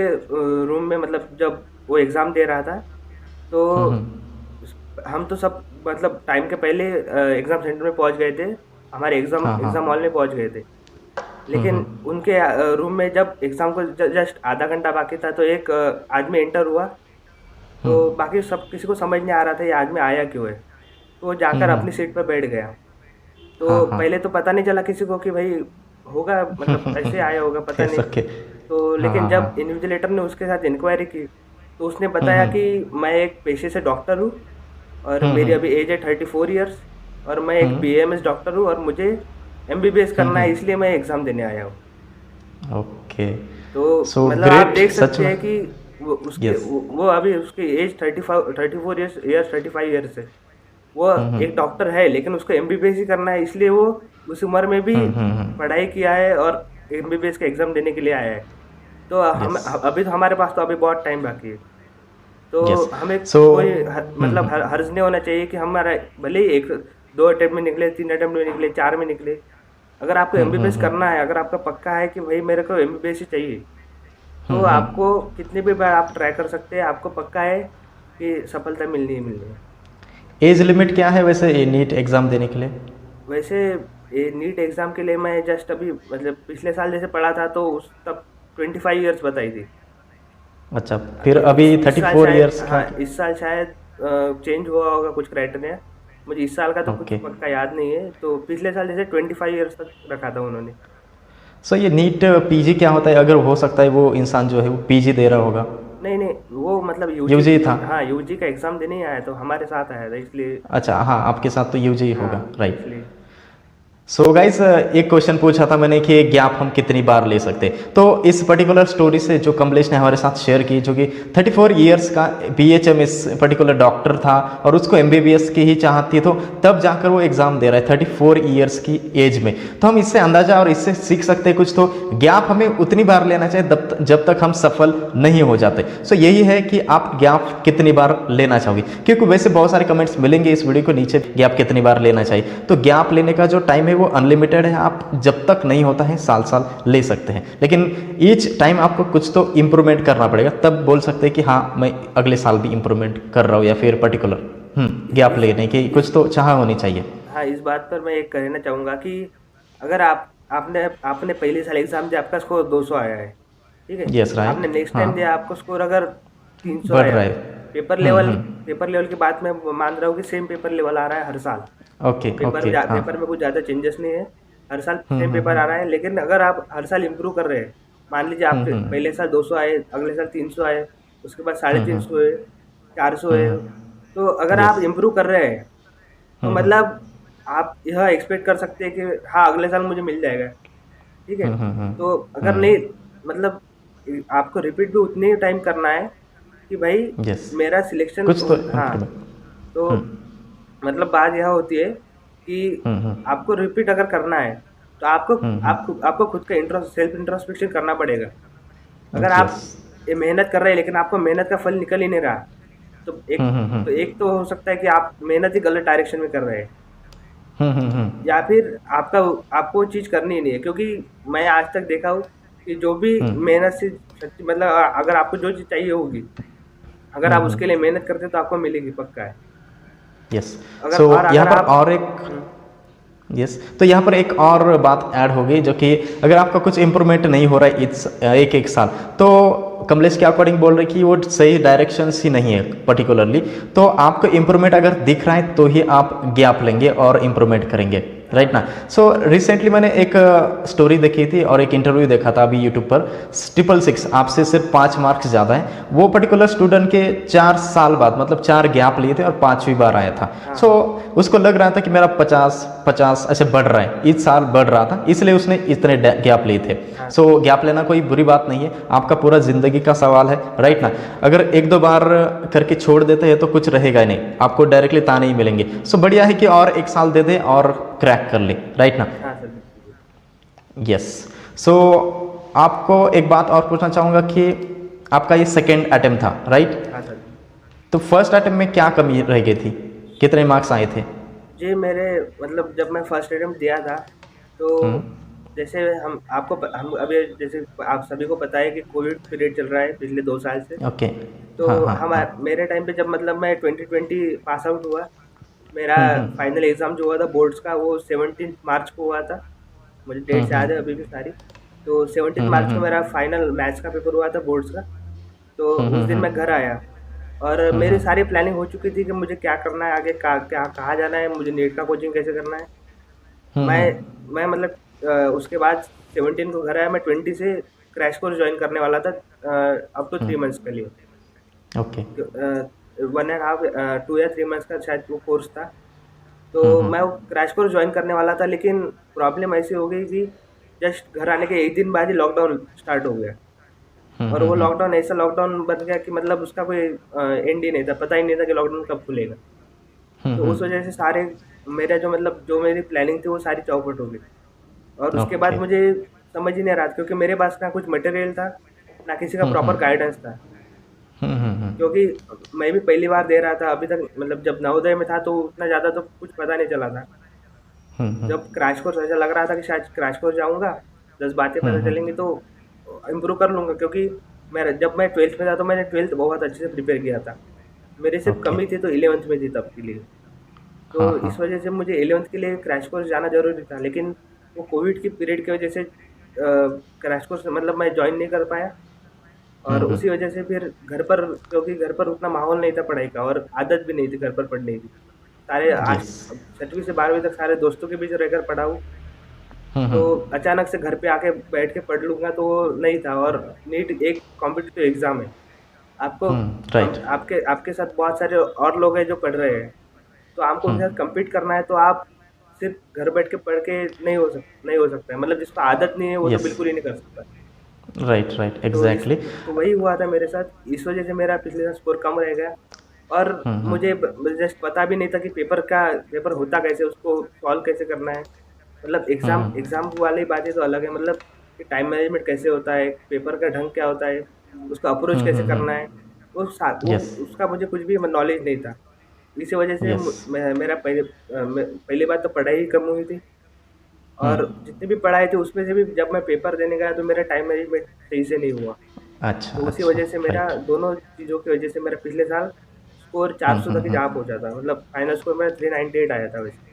Speaker 1: रूम में, मतलब जब वो एग्ज़ाम दे रहा था तो हम तो सब मतलब टाइम के पहले एग्ज़ाम सेंटर में पहुंच गए थे, हमारे एग्ज़ाम
Speaker 2: हाँ हाँ।
Speaker 1: एग्ज़ाम हॉल में पहुंच गए थे। लेकिन उनके रूम में जब एग्ज़ाम को जस्ट आधा घंटा बाकी था तो एक आदमी एंटर हुआ। तो बाकी सब किसी को समझ नहीं आ रहा था ये आदमी आया क्यों है। तो वो जाकर अपनी सीट पर बैठ गया।
Speaker 2: हाँ
Speaker 1: तो
Speaker 2: हाँ।
Speaker 1: पहले तो पता नहीं चला किसी को कि भाई होगा, मतलब ऐसे आया होगा, पता
Speaker 2: यस,
Speaker 1: नहीं।
Speaker 2: ओके।
Speaker 1: तो
Speaker 2: हाँ
Speaker 1: लेकिन
Speaker 2: हाँ हाँ।
Speaker 1: जब इन्विजिलेटर ने उसके साथ इंक्वायरी की तो उसने बताया कि मैं एक पेशे से डॉक्टर हूँ और मेरी अभी एज है 34 ईयर्स, और मैं एक बीएमएस डॉक्टर हूँ और मुझे एमबीबीएस करना है, इसलिए मैं एग्ज़ाम देने आया हूँ।
Speaker 2: ओके।
Speaker 1: तो
Speaker 2: सो
Speaker 1: मतलब आप
Speaker 2: ग्रेट,
Speaker 1: देख
Speaker 2: सच
Speaker 1: सकते
Speaker 2: में।
Speaker 1: हैं कि
Speaker 2: यस।
Speaker 1: वो अभी उसकी एज 34 ईयर्स 35 ईयर्स है। वो एक डॉक्टर है लेकिन उसको एमबीबीएस ही करना है, इसलिए वो उस उम्र में भी पढ़ाई किया है और एमबीबीएस का एग्ज़ाम देने के लिए आया है। तो हम
Speaker 2: यस
Speaker 1: अभी तो हमारे पास तो अभी बहुत टाइम बाकी है। तो
Speaker 2: यस।
Speaker 1: हमें
Speaker 2: सो
Speaker 1: कोई मतलब हर्ज नहीं होना चाहिए कि हमारा भले ही एक 2 अटेम्प्ट में निकले, 3 अटेम्प्ट में निकले, 4 में निकले। अगर आपको एमबीबीएस करना है, अगर आपका पक्का है कि भाई मेरे को एमबीबीएस ही चाहिए, तो आपको कितनी भी बार आप ट्राई कर सकते हैं, आपको पक्का है कि सफलता मिलनी ही मिलनी है।
Speaker 2: एज लिमिट क्या है वैसे ये नीट एग्ज़ाम देने के लिए।
Speaker 1: वैसे ये नीट एग्ज़ाम के लिए मैं जस्ट अभी मतलब पिछले साल जैसे पढ़ा था तो उस तब 25 ईयर्स बताई थी।
Speaker 2: अच्छा, फिर
Speaker 1: तो
Speaker 2: अभी
Speaker 1: इस
Speaker 2: थर्टी
Speaker 1: साल
Speaker 2: फोर
Speaker 1: शायद,
Speaker 2: ईयर्स का।
Speaker 1: हाँ इस साल शायद चेंज हुआ होगा कुछ क्राइटेरिया। मुझे इस साल का तो कुछ
Speaker 2: ओके।
Speaker 1: पक्का याद नहीं है। तो पिछले साल जैसे 25 ईयर्स तक रखा था उन्होंने।
Speaker 2: सो ये नीट पीजी क्या होता है, अगर हो सकता है वो इंसान जो है वो पीजी दे रहा होगा।
Speaker 1: नहीं नहीं, वो मतलब यूजी,
Speaker 2: यूजी था।
Speaker 1: हाँ यूजी का एग्ज़ाम देने ही आया तो हमारे साथ आया था इसलिए।
Speaker 2: अच्छा, हाँ, आपके साथ तो यूजी होगा,
Speaker 1: हाँ
Speaker 2: राइट।
Speaker 1: इसलिए।
Speaker 2: सो गाइस, एक क्वेश्चन पूछा था मैंने कि गैप हम कितनी बार ले सकते हैं। तो इस पर्टिकुलर स्टोरी से जो कमलेश ने हमारे साथ शेयर की, जो कि 34 ईयर्स का बीएचएम इस पर्टिकुलर डॉक्टर था और उसको एमबीबीएस की ही चाहत थी, तो तब जाकर वो एग्ज़ाम दे रहा है 34 ईयर्स की एज में। तो हम इससे अंदाजा और इससे सीख सकते हैं कुछ, तो गैप हमें उतनी बार लेना चाहिए जब तक हम सफल नहीं हो जाते। सो यही है कि आप गैप कितनी बार लेना चाहोगे, क्योंकि वैसे बहुत सारे कमेंट्स मिलेंगे इस वीडियो को नीचे, गैप कितनी बार लेना चाहिए। तो गैप लेने का जो टाइम है वो अनलिमिटेड है, आप जब तक नहीं होता है साल साल ले सकते हैं, लेकिन ईच टाइम आपको कुछ तो इम्प्रूवमेंट करना पड़ेगा, तब बोल सकते हैं कि हाँ मैं अगले साल भी इम्प्रूवमेंट कर रहा हूँ, या फिर पर्टिकुलर गैप लेने की कुछ तो चाह होनी चाहिए।
Speaker 1: हाँ, इस बात पर मैं एक कहना चाहूँगा कि अगर आपने आपने पहले साल एग्ज़ाम दिया, आपका स्कोर 200 आया है, ठीक है।
Speaker 2: यस,
Speaker 1: आपने
Speaker 2: राइट।
Speaker 1: नेक्स्ट
Speaker 2: हाँ,
Speaker 1: टाइम दिया, आपको स्कोर अगर 300
Speaker 2: बढ़
Speaker 1: आया,
Speaker 2: रहा है।
Speaker 1: पेपर लेवल पेपर लेवल की बात मैं मान रहा हूँ कि सेम पेपर लेवल आ रहा है हर साल।
Speaker 2: Okay okay. हाँ।
Speaker 1: पेपर में कुछ ज़्यादा चेंजेस नहीं है, हर साल सेम पेपर आ रहा है। लेकिन अगर आप हर साल इम्प्रूव कर रहे हैं, मान लीजिए आपके पहले साल 200 आए, अगले साल 300 आए, उसके बाद 350 हुए, 400 हुए, तो अगर आप
Speaker 2: यस।
Speaker 1: इम्प्रूव कर रहे हैं तो
Speaker 2: हम्म हम्म
Speaker 1: मतलब आप यह एक्सपेक्ट कर सकते हैं कि हाँ अगले साल मुझे मिल जाएगा, ठीक है। तो अगर नहीं, मतलब आपको रिपीट भी उतने ही टाइम करना है कि भाई
Speaker 2: यस,
Speaker 1: मेरा सिलेक्शन
Speaker 2: कुछ तो
Speaker 1: हाँ।
Speaker 2: इम्प्रूवमेंट।
Speaker 1: तो
Speaker 2: हम्म
Speaker 1: मतलब बात यह होती है कि
Speaker 2: हम्म
Speaker 1: आपको रिपीट अगर करना है तो आपको
Speaker 2: हम्म
Speaker 1: आपको खुद का सेल्फ इंट्रोस्पेक्शन करना पड़ेगा। अगर आप
Speaker 2: यस।
Speaker 1: ये मेहनत कर रहे हैं लेकिन आपको मेहनत का फल निकल ही नहीं रहा, तो एक तो हो सकता है कि आप मेहनत ही गलत डायरेक्शन में कर रहे हैं,
Speaker 2: हम्म।
Speaker 1: या फिर आपका आपको वो चीज़ करनी ही नहीं है। क्योंकि मैं आज तक देखा हूँ कि जो भी मेहनत से सच्ची मतलब अगर आपको जो चीज़ चाहिए होगी, अगर आप उसके लिए मेहनत करते हैं तो आपको मिलेगी, पक्का है।
Speaker 2: यस।
Speaker 1: अगर
Speaker 2: सो
Speaker 1: और
Speaker 2: यहाँ
Speaker 1: अगर
Speaker 2: पर
Speaker 1: आप
Speaker 2: और एक, यस, तो यहाँ पर एक और बात ऐड होगी, जो कि अगर आपका कुछ इम्प्रूवमेंट नहीं हो रहा है एक एक साल, तो कमलेश के अकॉर्डिंग बोल रहे हैं कि वो सही डायरेक्शंस ही नहीं है पर्टिकुलरली। तो आपको इम्प्रूवमेंट अगर दिख रहा है तो ही आप गैप लेंगे और इम्प्रूवमेंट करेंगे, राइट ना। सो रिसेंटली मैंने एक स्टोरी देखी थी और एक इंटरव्यू देखा था अभी यूट्यूब पर। 666 आपसे सिर्फ 5 मार्क्स ज़्यादा है, वो पर्टिकुलर स्टूडेंट के 4 साल बाद, मतलब 4 गैप लिए थे और 5वीं बार आया था।
Speaker 1: हाँ,
Speaker 2: सो
Speaker 1: हाँ,
Speaker 2: उसको लग रहा था कि मेरा 50 50 ऐसे बढ़ रहा है, इस साल बढ़ रहा था, इसलिए उसने इतने गैप लिए थे।
Speaker 1: हाँ
Speaker 2: सो
Speaker 1: सर।
Speaker 2: गैप लेना कोई बुरी बात नहीं है, आपका पूरा ज़िंदगी का सवाल है, राइट ना। अगर एक दो बार करके छोड़ देते हैं तो कुछ रहेगा नहीं, आपको डायरेक्टली ताने ही मिलेंगे। सो बढ़िया है कि और एक साल दे दे और क्रैक कर ले, राइट ना।
Speaker 1: हाँ सर, बिल्कुल, बिल्कुल।
Speaker 2: यस। सो आपको एक बात और पूछना चाहूँगा कि आपका ये सेकेंड अटेम्प्ट था, राइट।
Speaker 1: हाँ सर।
Speaker 2: तो फर्स्ट अटेम्प्ट में क्या कमी रह गई थी, कितने मार्क्स आए थे?
Speaker 1: जी, मेरे मतलब जब मैं फर्स्ट अटेम्प्ट दिया था, तो जैसे हम अभी जैसे आप सभी को पता है कि कोविड पीरियड चल रहा है पिछले 2 साल से।
Speaker 2: ओके।
Speaker 1: तो
Speaker 2: हाँ हाँ
Speaker 1: हम
Speaker 2: हाँ।
Speaker 1: मेरे टाइम पे जब मतलब मैं 2020 पास आउट हुआ, मेरा फाइनल एग्ज़ाम जो हुआ था बोर्ड्स का वो 17 मार्च को हुआ था। मुझे डेट्स याद है अभी भी सारी। तो 17 मार्च को मेरा फाइनल मैथ्स का पेपर हुआ था बोर्ड्स का। तो उस दिन मैं घर आया और मेरी सारी प्लानिंग हो चुकी थी कि मुझे क्या करना है आगे, कहाँ जाना है, मुझे नीट का कोचिंग कैसे करना है। मैं मैं मतलब उसके बाद 17 को घर आया, मैं 20 से क्रैश कोर्स जॉइन करने वाला था, अप टू 3 मंथ्स के लिए।
Speaker 2: ओके।
Speaker 1: 1.5 2 या 3 मंथ्स का शायद वो कोर्स था। तो मैं वो क्रैश कोर्स जॉइन करने वाला था, लेकिन प्रॉब्लम ऐसी हो गई कि जस्ट घर आने के 1 दिन बाद ही लॉकडाउन स्टार्ट हो गया। और वो लॉकडाउन ऐसा लॉकडाउन बन गया कि मतलब उसका कोई एंड ही नहीं था, पता ही नहीं था कि लॉकडाउन कब खुलेगा। तो उस वजह से सारे मेरा जो मतलब जो मेरी प्लानिंग थी वो सारी चौपट हो गई। और उसके बाद
Speaker 2: ओके।
Speaker 1: मुझे समझ ही नहीं आ रहा था, क्योंकि मेरे पास ना कुछ मटेरियल था, ना किसी का प्रॉपर गाइडेंस था। क्योंकि मैं भी पहली बार दे रहा था, अभी तक मतलब जब नवोदय में था तो उतना ज़्यादा तो कुछ पता नहीं चला था। जब क्रैश कोर्स ऐसा लग रहा था कि शायद क्रैश कोर्स जाऊँगा, 10 बातें पता चलेंगी तो इम्प्रूव कर लूँगा। क्योंकि जब मैं 12th में था तो मैंने 12th बहुत अच्छे से प्रिपेयर किया था। मेरी सिर्फ़
Speaker 2: ओके।
Speaker 1: कमी थी तो 11th में थी तब के लिए। तो
Speaker 2: हाँ हाँ।
Speaker 1: इस वजह से मुझे 11th के लिए क्रैश कोर्स जाना ज़रूरी था, लेकिन वो कोविड की पीरियड की वजह से क्रैश कोर्स मतलब मैं जॉइन नहीं कर पाया। और उसी वजह से फिर घर पर, क्योंकि घर पर उतना माहौल नहीं था पढ़ाई का और आदत भी नहीं थी घर पर पढ़ने की। सारे आज
Speaker 2: यस।
Speaker 1: 6वीं से 12वीं तक सारे दोस्तों के बीच रहकर पढ़ा हूँ। तो अचानक से घर पे आके बैठ के पढ़ लूँगा तो वो नहीं था। और नीट एक कॉम्पिटिटिव एग्ज़ाम है। आपको
Speaker 2: राइट।
Speaker 1: आपके आपके साथ बहुत सारे और लोग हैं जो पढ़ रहे हैं। तो आपको उनके साथ कम्पीट करना है, तो आप सिर्फ़ घर बैठ के पढ़ के नहीं हो सकता है। मतलब जिसको आदत नहीं है वो तो
Speaker 2: यस।
Speaker 1: बिल्कुल ही नहीं कर सकता।
Speaker 2: राइट राइट,
Speaker 1: तो इस
Speaker 2: एग्जैक्टली।
Speaker 1: तो वही हुआ था मेरे साथ, इस वजह से मेरा पिछले साल स्कोर कम रह गया। और मुझे जस्ट पता भी नहीं था कि पेपर होता कैसे, उसको सॉल्व कैसे करना है। मतलब एग्ज़ाम वाली बातें तो अलग है, मतलब कि टाइम मैनेजमेंट कैसे होता है, पेपर का ढंग क्या होता है, उसका अप्रोच कैसे करना है, वो
Speaker 2: यस।
Speaker 1: उसका मुझे कुछ भी नॉलेज नहीं था। इसी वजह से
Speaker 2: यस।
Speaker 1: मेरा पहली बात तो पढ़ाई ही कम हुई थी। और जितनी भी पढ़ाई थी उसमें से भी जब मैं पेपर देने गया तो मेरा टाइम मैनेजमेंट सही से नहीं हुआ।
Speaker 2: अच्छा
Speaker 1: तो उसी
Speaker 2: अच्छा।
Speaker 1: वजह से मेरा
Speaker 2: राइट।
Speaker 1: दोनों चीज़ों की वजह से मेरा पिछले साल स्कोर 400 तक ही जा पहुँचा था। मतलब फाइनल स्कोर मेरा 398 आया था वैसे।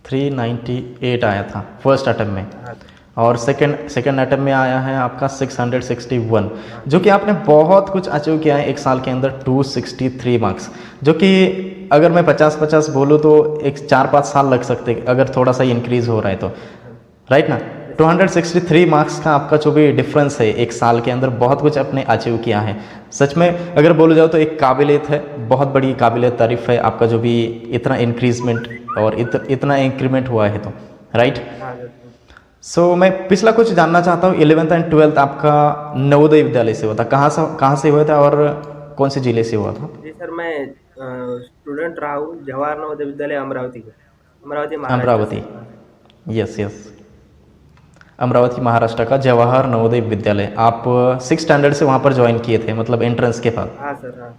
Speaker 2: 398 आया था फर्स्ट अटेम्प्ट में,
Speaker 1: हाँ सर।
Speaker 2: और सेकंड सेकंड अटेम्प्ट में आया है आपका 661,
Speaker 1: हाँ
Speaker 2: जो कि आपने बहुत कुछ अचीव किया है एक साल के अंदर। 263 मार्क्स, जो कि अगर मैं 50 50 बोलूँ तो एक 4 5 साल लग सकते अगर थोड़ा सा इंक्रीज हो रहा है तो,
Speaker 1: हाँ।
Speaker 2: राइट ना। 263 मार्क्स का आपका जो भी डिफरेंस है एक साल के अंदर, बहुत कुछ आपने अचीव किया है। सच में अगर बोला जाओ तो एक काबिलियत है, बहुत बड़ी काबिलियत तारीफ़ है आपका जो भी इतना इंक्रीजमेंट और इतना इंक्रीमेंट हुआ है तो, राइट।
Speaker 1: हाँ सर।
Speaker 2: सो मैं पिछला कुछ जानना चाहता हूँ, 11th एंड 12th आपका नवोदय विद्यालय से हुआ था, कहाँ से हुआ था और कौन से जिले से हुआ था?
Speaker 1: जी सर, मैं स्टूडेंट रहा हूँ जवाहर नवोदय विद्यालय अमरावती का, अमरावती महाराष्ट्र
Speaker 2: अमरावती।
Speaker 1: से।
Speaker 2: यस यस, अमरावती महाराष्ट्र का जवाहर नवोदय विद्यालय। आप 6 स्टैंडर्ड से वहाँ पर ज्वाइन किए थे, मतलब एंट्रेंस के बाद?
Speaker 1: हाँ सर, हाँ।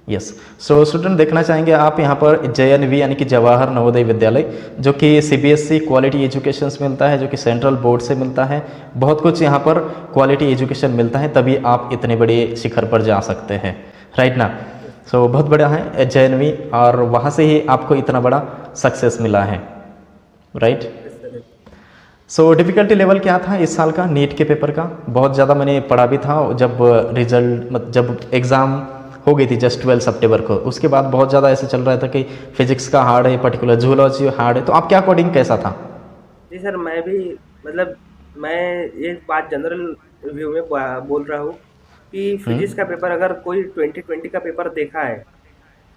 Speaker 2: यस। सो स्टूडेंट देखना चाहेंगे आप यहाँ पर JNV यानी कि जवाहर नवोदय विद्यालय, जो कि CBSE क्वालिटी एजुकेशन मिलता है, जो कि सेंट्रल बोर्ड से मिलता है। बहुत कुछ यहाँ पर क्वालिटी एजुकेशन मिलता है, तभी आप इतने बड़े शिखर पर जा सकते हैं, राइट ना। सो बहुत बड़ा है JNV, और वहाँ से ही आपको इतना बड़ा सक्सेस मिला है, right.
Speaker 1: Yes sir.
Speaker 2: So difficulty level क्या था इस साल का नीट के पेपर का? बहुत ज़्यादा मैंने पढ़ा भी था, जब रिजल्ट जब एग्ज़ाम हो गई थी जस्ट 12 सितंबर को, उसके बाद बहुत ज़्यादा ऐसे चल रहा था कि फिजिक्स का हार्ड है, पर्टिकुलर जूलॉजी हार्ड है। तो आपके अकॉर्डिंग कैसा था?
Speaker 1: जी सर, मैं भी मतलब मैं एक बात जनरल व्यू में बोल रहा हूँ कि फिजिक्स का पेपर अगर कोई 2020 का पेपर देखा है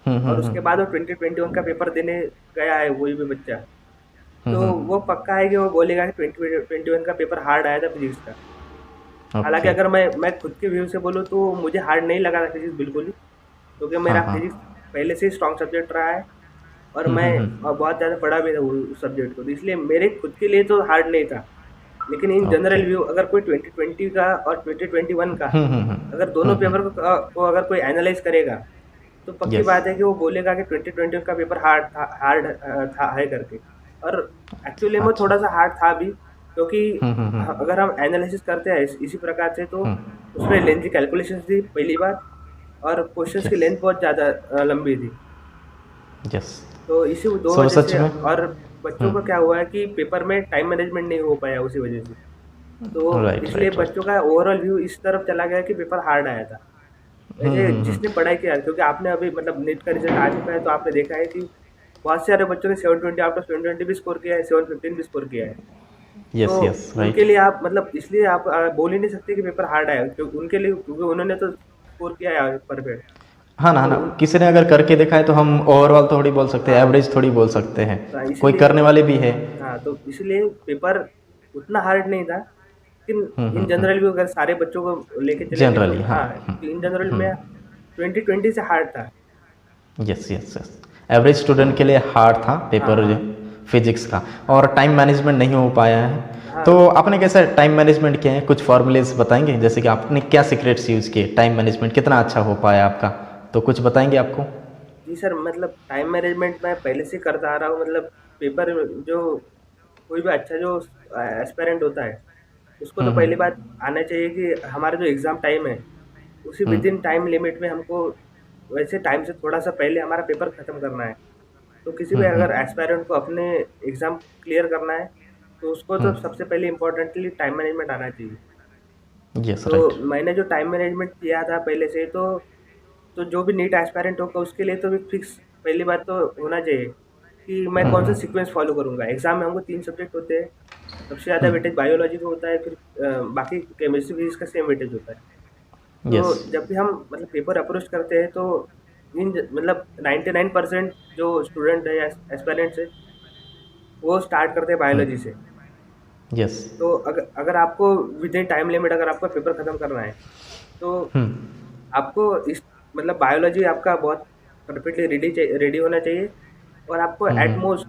Speaker 1: और उसके बाद वो 2021 का पेपर देने गया है कोई भी बच्चा, तो वो पक्का है कि वो बोलेगा कि 2021 का पेपर हार्ड आया था फिजिक्स का। हालांकि
Speaker 2: ओके।
Speaker 1: अगर मैं खुद के व्यू से बोलूँ तो मुझे हार्ड नहीं लगा था फिजिक्स बिल्कुल ही, क्योंकि
Speaker 2: हाँ
Speaker 1: मेरा
Speaker 2: हाँ।
Speaker 1: फिजिक्स पहले से ही स्ट्रॉन्ग सब्जेक्ट रहा है और मैं बहुत ज़्यादा पढ़ा भी था उस सब्जेक्ट को, तो इसलिए मेरे खुद के लिए तो हार्ड नहीं था। लेकिन इन
Speaker 2: ओके।
Speaker 1: जनरल व्यू अगर कोई 2020 का और 2021 का अगर दोनों पेपर को अगर कोई एनालाइज करेगा, तो पक्की
Speaker 2: यस।
Speaker 1: बात है कि वो बोलेगा कि 2020 का पेपर हार्ड था है करके। और एक्चुअली में
Speaker 2: अच्छा।
Speaker 1: थोड़ा सा हार्ड था भी, क्योंकि अगर हम एनालिसिस करते हैं इसी प्रकार से, तो उसमें लेंथी कैलकुलेशंस थी पहली बात, और क्वेश्चंस की
Speaker 2: यस।
Speaker 1: लेंथ बहुत ज़्यादा लंबी थी।
Speaker 2: यस।
Speaker 1: तो इसी दो
Speaker 2: सो
Speaker 1: वजह
Speaker 2: सच
Speaker 1: से,
Speaker 2: में।
Speaker 1: और बच्चों का क्या हुआ है कि पेपर में टाइम मैनेजमेंट नहीं हो पाया उसी वजह से। तो
Speaker 2: राइट
Speaker 1: इसलिए
Speaker 2: राइट
Speaker 1: बच्चों
Speaker 2: राइट।
Speaker 1: का ओवरऑल व्यू इस तरफ चला गया कि पेपर हार्ड आया था। वैसे जिसने पढ़ाई किया, क्योंकि आपने अभी मतलब नीट का रिजल्ट आ चुका है, तो आपने देखा है कि बहुत सारे बच्चों ने 720 आउट ऑफ 720 भी स्कोर किया है, 715 भी स्कोर किया है। तो
Speaker 2: यस यस
Speaker 1: उनके
Speaker 2: राइट।
Speaker 1: लिए आप मतलब इसलिए आप बोल ही नहीं सकते कि पेपर हार्ड आया, क्योंकि उनके लिए, क्योंकि उन्होंने तो स्कोर किया है परफेक्ट।
Speaker 2: हाँ ना,
Speaker 1: तो
Speaker 2: हाँ ना,
Speaker 1: उन
Speaker 2: किसी ने अगर करके देखा है तो हम ओवरऑल थोड़ी बोल सकते हैं,
Speaker 1: हाँ,
Speaker 2: एवरेज थोड़ी बोल सकते हैं।
Speaker 1: तो
Speaker 2: कोई
Speaker 1: इसीलिए
Speaker 2: करने वाले भी है।
Speaker 1: हाँ, तो इसलिए पेपर उतना हार्ड नहीं था। लेकिन इन जनरल भी अगर सारे बच्चों को लेके चलेंगे तो
Speaker 2: जनरली हाँ।
Speaker 1: हाँ, क्योंकि इन जनरल में 2020 से हार्ड था।
Speaker 2: Yes yes yes. Average student के लिए हार्ड था
Speaker 1: हाँ,
Speaker 2: पेपर, जो
Speaker 1: हाँ,
Speaker 2: फिजिक्स का, और टाइम मैनेजमेंट नहीं हो पाया है। तो
Speaker 1: हाँ।
Speaker 2: आपने कैसे टाइम मैनेजमेंट किया है? कुछ फॉर्मूलेज बताएंगे, जैसे कि आपने क्या सीक्रेट्स यूज़ किए, टाइम मैनेजमेंट कितना अच्छा हो पाया आपका, तो कुछ बताएंगे आपको?
Speaker 1: जी सर, मतलब टाइम मैनेजमेंट मैं पहले से करता आ रहा हूँ। मतलब पेपर जो कोई भी अच्छा जो एस्पायरेंट होता है, उसको तो पहली बात आना चाहिए कि हमारा जो एग्ज़ाम टाइम है, उसी विद इन टाइम लिमिट में हमको वैसे टाइम से थोड़ा सा पहले हमारा पेपर ख़त्म करना है। तो किसी भी अगर एस्पायरेंट को अपने एग्ज़ाम क्लियर करना है, तो उसको तो सबसे पहले इम्पोर्टेंटली टाइम मैनेजमेंट आना चाहिए।
Speaker 2: यस
Speaker 1: तो
Speaker 2: राइट।
Speaker 1: मैंने जो टाइम मैनेजमेंट किया था पहले से, तो जो भी नीट एस्पायरेंट होगा उसके लिए तो भी फिक्स पहली बात तो होना चाहिए कि मैं कौन सा सीक्वेंस फॉलो करूँगा। एग्ज़ाम में हमको 3 सब्जेक्ट होते हैं, सबसे ज़्यादा वेटेज बायोलॉजी का होता है, फिर बाकी केमिस्ट्री फिजिक्स का सेम वेटेज होता है। तो
Speaker 2: यस।
Speaker 1: जब भी हम मतलब पेपर अप्रोच करते हैं, तो मतलब 99% जो स्टूडेंट है या एस्पायरेंट्स है, वो स्टार्ट करते हैं बायोलॉजी से।
Speaker 2: यस।
Speaker 1: तो अगर आपको विद इन टाइम लिमिट अगर आपका पेपर ख़त्म करना है, तो आपको इस मतलब बायोलॉजी आपका बहुत परफेक्टली रेडी होना चाहिए, और आपको एट मोस्ट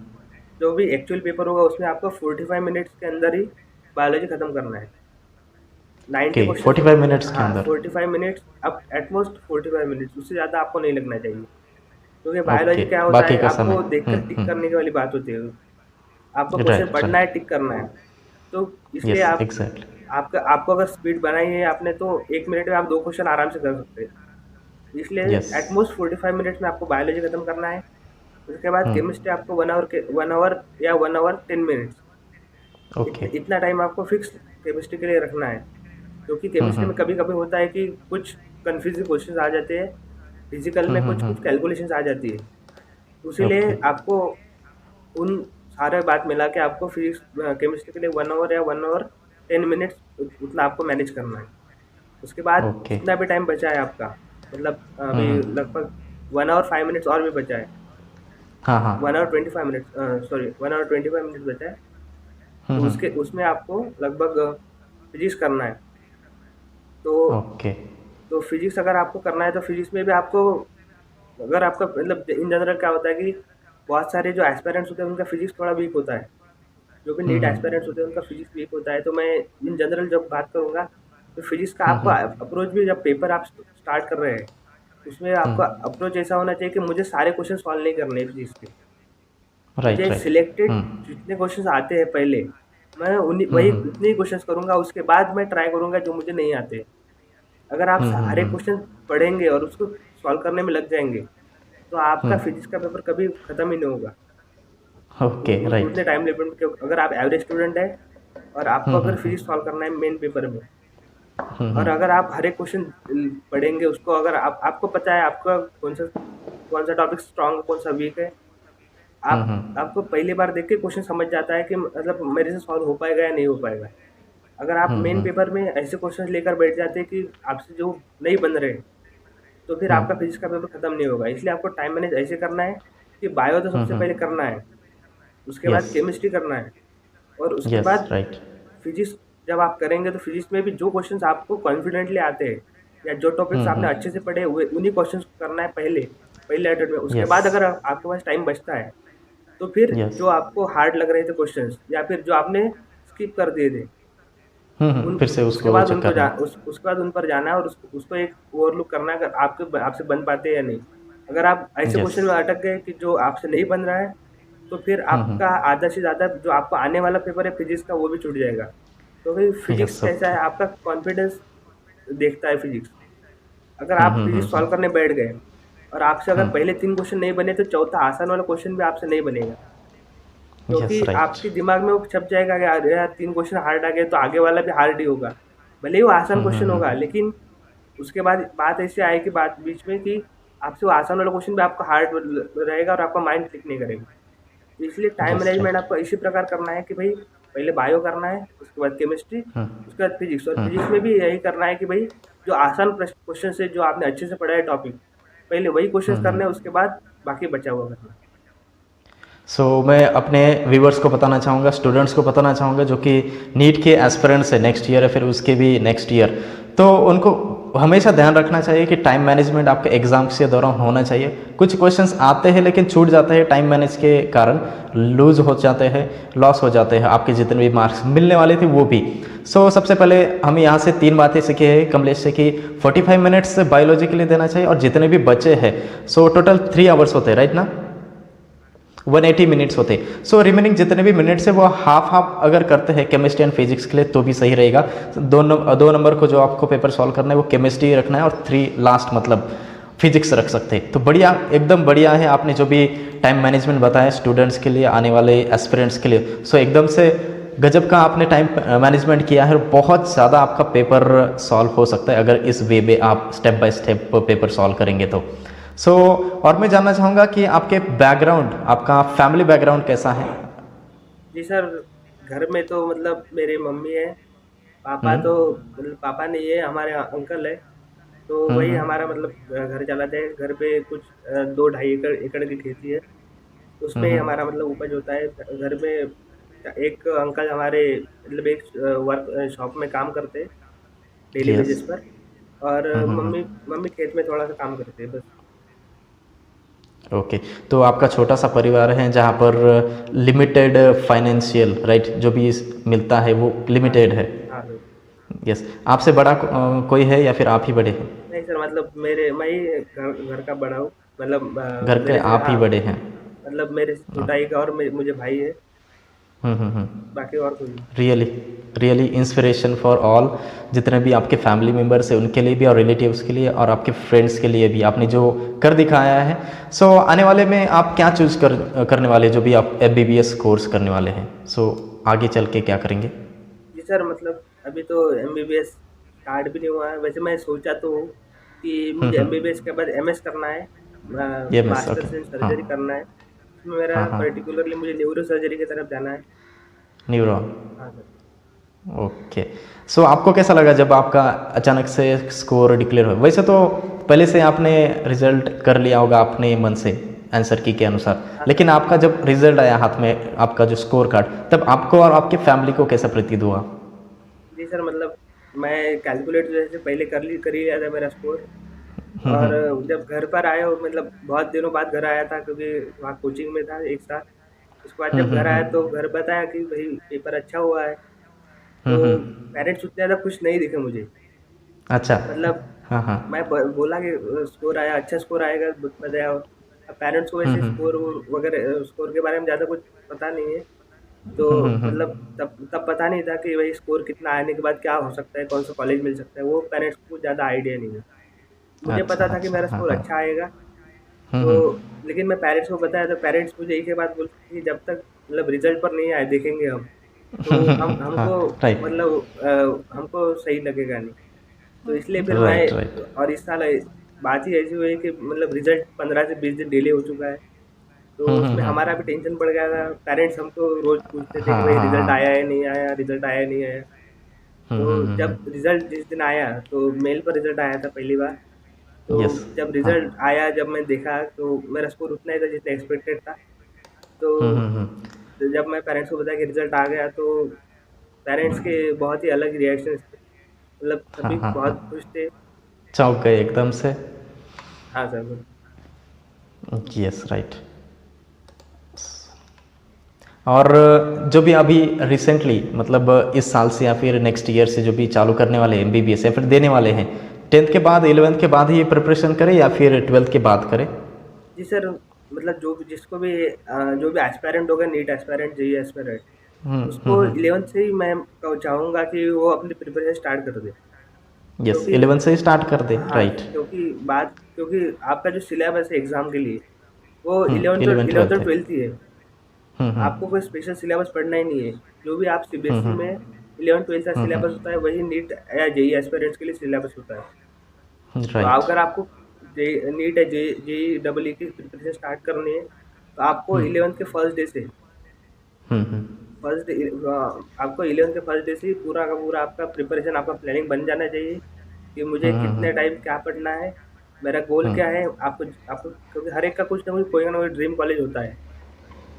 Speaker 1: जो भी एक्चुअल पेपर होगा उसमें आपको 45 मिनट्स के अंदर ही बायोलॉजी खत्म करना है। 90
Speaker 2: ओके,
Speaker 1: क्वेश्चंस।
Speaker 2: 45 मिनट्स के
Speaker 1: हाँ,
Speaker 2: अंदर।
Speaker 1: 45 मिनट्स, अब एट मोस्ट 45 मिनट्स, उससे ज़्यादा आपको नहीं लगना चाहिए। क्योंकि बायोलॉजी
Speaker 2: ओके,
Speaker 1: क्या होता
Speaker 2: बाकी
Speaker 1: है,
Speaker 2: का समय।
Speaker 1: आपको देखकर टिक करने की वाली बात होती है। आपको क्वेश्चन
Speaker 2: राइट
Speaker 1: पढ़ना है,
Speaker 2: राइट।
Speaker 1: टिक करना है। तो इसलिए
Speaker 2: यस
Speaker 1: आप
Speaker 2: एग्जैक्टली।
Speaker 1: आपका आपको अगर स्पीड बनाई है आपने, तो 1 मिनट में आप 2 क्वेश्चन आराम से कर सकते हैं। इसलिए
Speaker 2: यस।
Speaker 1: एट मोस्ट 45 मिनट्स में आपको बायोलॉजी खत्म करना है। उसके बाद केमिस्ट्री आपको 1 आवर या 1 आवर 10 मिनट्स,
Speaker 2: ओके।
Speaker 1: इतना टाइम आपको फिक्स केमिस्ट्री के लिए रखना है। क्योंकि केमिस्ट्री में कभी-कभी होता है कि कुछ कन्फ्यूजिंग क्वेश्चंस आ जाते हैं, फिजिकल में कुछ-कुछ कैलकुलेशंस आ जाती है। तो इसीलिए
Speaker 2: ओके।
Speaker 1: आपको उन सारे बात मिला के आपको फिजिक्स केमिस्ट्री के लिए 1 आवर या 1 आवर 10 मिनट्स उतना आपको मैनेज करना है। उसके बाद
Speaker 2: ओके।
Speaker 1: जितना भी टाइम बचा है आपका, मतलब
Speaker 2: हुँ,
Speaker 1: अभी
Speaker 2: हुँ।
Speaker 1: लगभग 1 आवर 5 मिनट्स और भी बचा है।
Speaker 2: हाँ,
Speaker 1: 1 hour 25 minutes, sorry 1 hour 25 minutes बचा है।
Speaker 2: हुँ,
Speaker 1: तो उसके
Speaker 2: हुँ।
Speaker 1: उसमें आपको लगभग फिजिक्स करना है। तो
Speaker 2: ओके।
Speaker 1: तो फिजिक्स अगर आपको करना है तो फिजिक्स में भी आपको, अगर आपका मतलब इन जनरल क्या होता है कि बहुत सारे जो एस्पायरेंट्स होते हैं उनका फिजिक्स थोड़ा वीक होता है। जो भी
Speaker 2: हुँ,
Speaker 1: नीट एस्पायरेंट्स
Speaker 2: हुँ।
Speaker 1: होते हैं उनका फिजिक्स वीक होता है। तो मैं इन जनरल जब बात करूँगा तो फिजिक्स का
Speaker 2: हुँ,
Speaker 1: आपको
Speaker 2: हुँ।
Speaker 1: अप्रोच भी, जब पेपर आप स्टार्ट कर रहे हैं उसमें
Speaker 2: हुँ।
Speaker 1: आपका अप्रोच ऐसा होना चाहिए कि मुझे सारे क्वेश्चन सॉल्व नहीं करने हैं फिजिक्स के।
Speaker 2: राइट,
Speaker 1: मुझे
Speaker 2: राइट।
Speaker 1: सिलेक्टेड
Speaker 2: हुँ।
Speaker 1: जितने क्वेश्चंस आते हैं पहले, मैं उन्हीं
Speaker 2: हुँ,
Speaker 1: वही
Speaker 2: हुँ।
Speaker 1: उतने ही क्वेश्चंस करूँगा, उसके बाद मैं ट्राई करूँगा जो मुझे नहीं आते। अगर आप
Speaker 2: हुँ, हुँ,
Speaker 1: हर एक
Speaker 2: हुँ।
Speaker 1: क्वेश्चन पढ़ेंगे और उसको सॉल्व करने में लग जाएँगे, तो
Speaker 2: हुँ।
Speaker 1: आपका फिजिक्स का पेपर कभी खत्म ही नहीं होगा।
Speaker 2: Okay, right.
Speaker 1: उतने टाइम लिमिट में, क्यों अगर आप एवरेज स्टूडेंट हैं और
Speaker 2: हुँ,
Speaker 1: आपको
Speaker 2: हुँ,
Speaker 1: अगर
Speaker 2: हुँ।
Speaker 1: फिजिक्स सॉल्व करना है मेन पेपर में,
Speaker 2: हुँ,
Speaker 1: और
Speaker 2: हुँ।
Speaker 1: अगर आप हर एक क्वेश्चन पढ़ेंगे उसको, अगर आपको पता है आपका कौन सा टॉपिक स्ट्रांग है, कौन सा वीक है,
Speaker 2: हुँ,
Speaker 1: आप
Speaker 2: हुँ।
Speaker 1: आपको पहली बार देख के क्वेश्चन समझ जाता है कि मतलब मेरे से सॉल्व हो पाएगा या नहीं हो पाएगा। अगर आप
Speaker 2: हुँ,
Speaker 1: मेन
Speaker 2: हुँ।
Speaker 1: पेपर में ऐसे क्वेश्चन लेकर बैठ जाते हैं कि आपसे जो नहीं बन रहे, तो फिर
Speaker 2: हुँ।
Speaker 1: आपका फिजिक्स का पेपर खत्म नहीं होगा। इसलिए आपको टाइम मैनेज ऐसे करना है कि बायो तो
Speaker 2: हुँ,
Speaker 1: सबसे
Speaker 2: हुँ।
Speaker 1: पहले करना है, उसके बाद
Speaker 2: यस,
Speaker 1: केमिस्ट्री करना है, और उसके
Speaker 2: यस,
Speaker 1: बाद
Speaker 2: राइट।
Speaker 1: फिजिक्स जब आप करेंगे तो फिजिक्स में भी जो क्वेश्चंस आपको कॉन्फिडेंटली आते हैं या जो टॉपिक्स
Speaker 2: हुँ,
Speaker 1: आपने
Speaker 2: हुँ।
Speaker 1: अच्छे से पढ़े हुए उन्हीं क्वेश्चंस को करना है पहले, पहले अटेम्प्ट में। उसके
Speaker 2: यस,
Speaker 1: बाद अगर आपके पास टाइम बचता है तो फिर
Speaker 2: यस।
Speaker 1: जो आपको हार्ड लग रहे थे क्वेश्चंस या फिर जो आपने स्किप कर दिए थे,
Speaker 2: हुँ, हुँ। फिर से
Speaker 1: उसके
Speaker 2: उसको
Speaker 1: बाद
Speaker 2: चेक
Speaker 1: उनको
Speaker 2: करना।
Speaker 1: उसके बाद उन पर जाना है और उसको एक ओवरलुक करना है, अगर आपसे बन पाते हैं या नहीं। अगर आप ऐसे
Speaker 2: यस।
Speaker 1: क्वेश्चन में अटक गए कि जो आपसे नहीं बन रहा है, तो फिर
Speaker 2: हुँ, हुँ।
Speaker 1: आपका आधा से ज़्यादा जो आपको आने वाला पेपर है फिजिक्स का वो भी छूट जाएगा। तो फिर फिजिक्स
Speaker 2: यस,
Speaker 1: कैसा
Speaker 2: ओके।
Speaker 1: है, आपका कॉन्फिडेंस देखता है फिजिक्स। अगर
Speaker 2: हुँ,
Speaker 1: आप
Speaker 2: हुँ, हुँ,
Speaker 1: फिजिक्स
Speaker 2: हुँ।
Speaker 1: सॉल्व करने बैठ गए और आपसे अगर
Speaker 2: हुँ।
Speaker 1: पहले 3 क्वेश्चन नहीं बने तो चौथा आसान वाला क्वेश्चन भी आपसे नहीं बनेगा। क्योंकि
Speaker 2: यस, राइट।
Speaker 1: आपके दिमाग में वो छप जाएगा कि अरे यार 3 क्वेश्चन हार्ड आ गए तो आगे वाला भी हार्ड ही होगा। भले ही वो आसान
Speaker 2: हुँ, हुँ,
Speaker 1: क्वेश्चन
Speaker 2: हुँ,
Speaker 1: होगा,
Speaker 2: हुँ।
Speaker 1: लेकिन उसके बाद बात ऐसे आएगी बात बीच में कि आपसे वो आसान वाला क्वेश्चन भी आपको हार्ड रहेगा और आपका माइंड क्लिक नहीं करेगा। तो इसलिए टाइम
Speaker 2: यस,
Speaker 1: मैनेजमेंट
Speaker 2: राइट।
Speaker 1: आपको इसी प्रकार करना है कि भाई पहले बायो करना है, उसके बाद केमिस्ट्री,
Speaker 2: हुँ,
Speaker 1: उसके बाद फिजिक्स, और
Speaker 2: हुँ।
Speaker 1: फिजिक्स में भी यही करना है कि भाई जो आसान क्वेश्चन है जो आपने अच्छे से पढ़ा है टॉपिक, पहले वही
Speaker 2: हुँ,
Speaker 1: क्वेश्चन करने हैं,
Speaker 2: हुँ।
Speaker 1: उसके बाद बाकी बचा हुआ करना है।
Speaker 2: मैं अपने व्यूवर्स को बताना चाहूँगा, स्टूडेंट्स को बताना चाहूँगा जो कि नीट के एस्पिरेंट्स है नेक्स्ट ईयर या फिर उसके भी नेक्स्ट ईयर, तो उनको हमेशा ध्यान रखना चाहिए कि टाइम मैनेजमेंट आपके एग्जाम्स के दौरान होना चाहिए। कुछ क्वेश्चंस आते हैं लेकिन छूट जाते हैं टाइम मैनेज के कारण, लूज हो जाते हैं, लॉस हो जाते हैं, आपके जितने भी मार्क्स मिलने वाले थे वो भी। सबसे पहले हम यहाँ से 3 बातें सीखे हैं कमलेश से कि 45 मिनट्स बायोलॉजी के लिए देना चाहिए और जितने भी बचे हैं, टोटल 3 आवर्स होते हैं, राइट ना? 180 मिनट्स होते। रिमेनिंग जितने भी मिनट्स है वो हाफ हाफ अगर करते हैं केमिस्ट्री एंड फिजिक्स के लिए तो भी सही रहेगा। दो नंबर को जो आपको पेपर सॉल्व करना है वो केमिस्ट्री रखना है और 3 लास्ट मतलब फिजिक्स रख सकते हैं। तो बढ़िया, एकदम बढ़िया है आपने जो भी टाइम मैनेजमेंट बताया स्टूडेंट्स के लिए, आने वाले एस्पिरेंट्स के लिए। एकदम से गजब का आपने टाइम मैनेजमेंट किया है और बहुत ज़्यादा आपका पेपर सॉल्व हो सकता है अगर इस वे में आप step by step paper solve करेंगे तो। सो और मैं जानना चाहूँगा कि आपके बैकग्राउंड, आपका फैमिली बैकग्राउंड कैसा है?
Speaker 1: जी सर, घर में तो मतलब मेरी मम्मी है, पापा
Speaker 2: हुँ,
Speaker 1: तो मतलब पापा नहीं है, हमारे अंकल है। तो
Speaker 2: हुँ,
Speaker 1: वही
Speaker 2: हुँ।
Speaker 1: हमारा मतलब घर चलाते हैं। घर पे कुछ 2 ढाई एकड़ की खेती है,
Speaker 2: हुँ,
Speaker 1: उसमें ही
Speaker 2: हुँ।
Speaker 1: हमारा मतलब उपज होता है। घर में एक अंकल हमारे मतलब एक वर्क शॉप में काम करते हैं डेली
Speaker 2: यस।
Speaker 1: बेसिस पर, और
Speaker 2: हुँ, हुँ, हुँ।
Speaker 1: मम्मी मम्मी खेत में थोड़ा सा काम करते हैं बस।
Speaker 2: ओके, तो आपका छोटा-सा परिवार है जहाँ पर लिमिटेड फाइनेंशियल राइट जो भी मिलता है वो
Speaker 1: हाँ
Speaker 2: लिमिटेड
Speaker 1: सर।
Speaker 2: है।
Speaker 1: हाँ सर।
Speaker 2: यस, आपसे बड़ा कोई है या फिर आप ही बड़े हैं?
Speaker 1: नहीं सर, मतलब मेरे मैं ही घर घर का बड़ा हूँ। मतलब
Speaker 2: घर के
Speaker 1: मेरे से,
Speaker 2: आप ही
Speaker 1: हाँ,
Speaker 2: बड़े हैं?
Speaker 1: मतलब मेरे से छोटा एक और मुझे भाई है,
Speaker 2: हुँ, हुँ, हुँ।
Speaker 1: बाकी और कोई नहीं।
Speaker 2: Really really inspiration for all, जितने भी आपके फैमिली मेम्बर्स हैं उनके लिए भी और रिलेटिव्स के लिए और आपके फ्रेंड्स के लिए भी आपने जो कर दिखाया है। आने वाले में आप क्या चूज़ करने वाले जो भी आप एमबीबीएस कोर्स करने वाले हैं? आगे चल के क्या करेंगे?
Speaker 1: जी सर, मतलब अभी तो एमबीबीएस स्टार्ट भी नहीं हुआ है। वैसे मैं सोचा तो हूँ कि
Speaker 2: हुँ,
Speaker 1: मुझे
Speaker 2: हुँ।
Speaker 1: एमबीबीएस के बाद एमएस करना है,
Speaker 2: एमएस, ओके।
Speaker 1: मास्टर्स इन
Speaker 2: हाँ।
Speaker 1: सर्जरी करना है। उसमें मेरा
Speaker 2: हाँ हाँ।
Speaker 1: पर्टिकुलरली मुझे न्यूरो सर्जरी की तरफ जाना है।
Speaker 2: न्यूरो।
Speaker 1: हाँ सर।
Speaker 2: ओके। सो आपको कैसा लगा जब आपका अचानक से स्कोर डिक्लेयर हो? वैसे तो पहले से आपने रिजल्ट कर लिया होगा अपने मन से आंसर की के अनुसार,
Speaker 1: हाँ
Speaker 2: लेकिन
Speaker 1: सर।
Speaker 2: आपका जब रिजल्ट आया हाथ में, आपका जो स्कोर कार्ड, तब आपको और आपके फैमिली को कैसा प्रतीत हुआ?
Speaker 1: जी सर, मतलब मैं कैलकुलेट जो है से पहले कर ही लिया था मेरा स्कोर। और
Speaker 2: हम्म।
Speaker 1: जब घर पर आया और मतलब बहुत दिनों बाद घर आया था क्योंकि वहाँ कोचिंग में था एक साथ। उसके बाद जब घर आया तो घर बताया कि भाई पेपर अच्छा हुआ है।
Speaker 2: हम्म
Speaker 1: तो
Speaker 2: हम्म।
Speaker 1: पेरेंट्स उतने ज़्यादा खुश नहीं दिखे मुझे।
Speaker 2: अच्छा।
Speaker 1: मतलब
Speaker 2: हाँ हाँ।
Speaker 1: मैं बोला कि स्कोर आया, अच्छा स्कोर आएगा, बताया। अब पेरेंट्स को वैसे स्कोर
Speaker 2: हम्म।
Speaker 1: वगैरह स्कोर के बारे में ज़्यादा कुछ पता नहीं है। तो मतलब तब तब पता नहीं था कि भाई स्कोर कितना आने के बाद क्या हो सकता है, कौन सा कॉलेज मिल सकता है, वो पेरेंट्स को ज़्यादा आइडिया नहीं है। मुझे
Speaker 2: अच्छा
Speaker 1: पता था कि
Speaker 2: अच्छा।
Speaker 1: मेरा
Speaker 2: हाँ
Speaker 1: स्कोर
Speaker 2: हाँ।
Speaker 1: अच्छा आएगा। तो लेकिन मैं पेरेंट्स को बताया तो पेरेंट्स मुझे एक ही बात बोलते थे कि जब तक मतलब रिजल्ट पर नहीं आए देखेंगे हम। तो हम
Speaker 2: हाँ।
Speaker 1: हमको
Speaker 2: राइट।
Speaker 1: मतलब हमको सही लगेगा नहीं। तो इसलिए फिर मैं
Speaker 2: राइट राइट।
Speaker 1: और इस साल बात ही ऐसी हुई कि मतलब रिजल्ट 15 से 20 दिन डिले हो चुका है। तो उसमें हमारा भी टेंशन बढ़ गया था। पेरेंट्स हमको रोज पूछते थे कि
Speaker 2: हाँ
Speaker 1: भाई
Speaker 2: हाँ
Speaker 1: रिजल्ट
Speaker 2: हाँ।
Speaker 1: आया है नहीं आया, रिजल्ट आया नहीं आया। तो जब रिजल्ट जिस दिन आया तो मेल पर रिजल्ट आया था पहली बार। तो
Speaker 2: यस।
Speaker 1: जब
Speaker 2: हाँ।
Speaker 1: रिजल्ट आया, जब मैं देखा तो मेरा स्कोर उतना ही था जितना एक्सपेक्टेड था। तो
Speaker 2: हम्म।
Speaker 1: जब मैं पेरेंट्स को बताया कि रिजल्ट आ गया तो पेरेंट्स के बहुत ही अलग रिएक्शंस थे। मतलब
Speaker 2: हाँ
Speaker 1: सभी
Speaker 2: हाँ हाँ।
Speaker 1: बहुत खुश थे।
Speaker 2: चौंक गए एकदम से।
Speaker 1: हाँ सर।
Speaker 2: Yes right. और जो भी अभी रिसेंटली मतलब इस साल से या फिर नेक्स्ट ईयर से जो भी चालू करने वाले हैं एमबीबीएस या फिर देने वाले हैं, 10th के बाद 11th के बाद ही प्रिपरेशन करें या फिर 12th के बाद करें?
Speaker 1: जी सर, मतलब जिसको भी जो भी एस्पायरेंट होगा, नीट एस्पायरेंट, जेई एस्पायरेंट, उसको 11th से ही मैं चाहूँगा कि वो अपनी प्रिपरेशन स्टार्ट कर दे।
Speaker 2: यस,
Speaker 1: क्योंकि
Speaker 2: 11th से ही स्टार्ट कर दे,
Speaker 1: हाँ,
Speaker 2: राइट।
Speaker 1: क्योंकि आपका जो सिलेबस है एग्ज़ाम के लिए, वो 11th और
Speaker 2: 11
Speaker 1: 11th और
Speaker 2: ट्वेल्थ है।
Speaker 1: 12th ही है। आपको कोई स्पेशल सिलेबस पढ़ना ही नहीं है। जो भी आप सीबीएसई में 11th-12th का सिलेबस होता है, वही नीट या जेईई एस्पिरेंट्स के लिए सिलेबस होता है। तो
Speaker 2: राइट।
Speaker 1: अगर आपको जे नीट या जेईई डबल ई की प्रिपरेशन स्टार्ट करनी है, तो आपको 11th के फर्स्ट डे से फर्स्ट डे आपको 11th के फर्स्ट डे से ही पूरा का पूरा आपका प्रिपरेशन, आपका प्लानिंग बन जाना चाहिए कि मुझे कितने टाइम क्या पढ़ना है, मेरा गोल क्या है। आपको आपको क्योंकि हर एक का कुछ ना कोई ड्रीम कॉलेज होता है।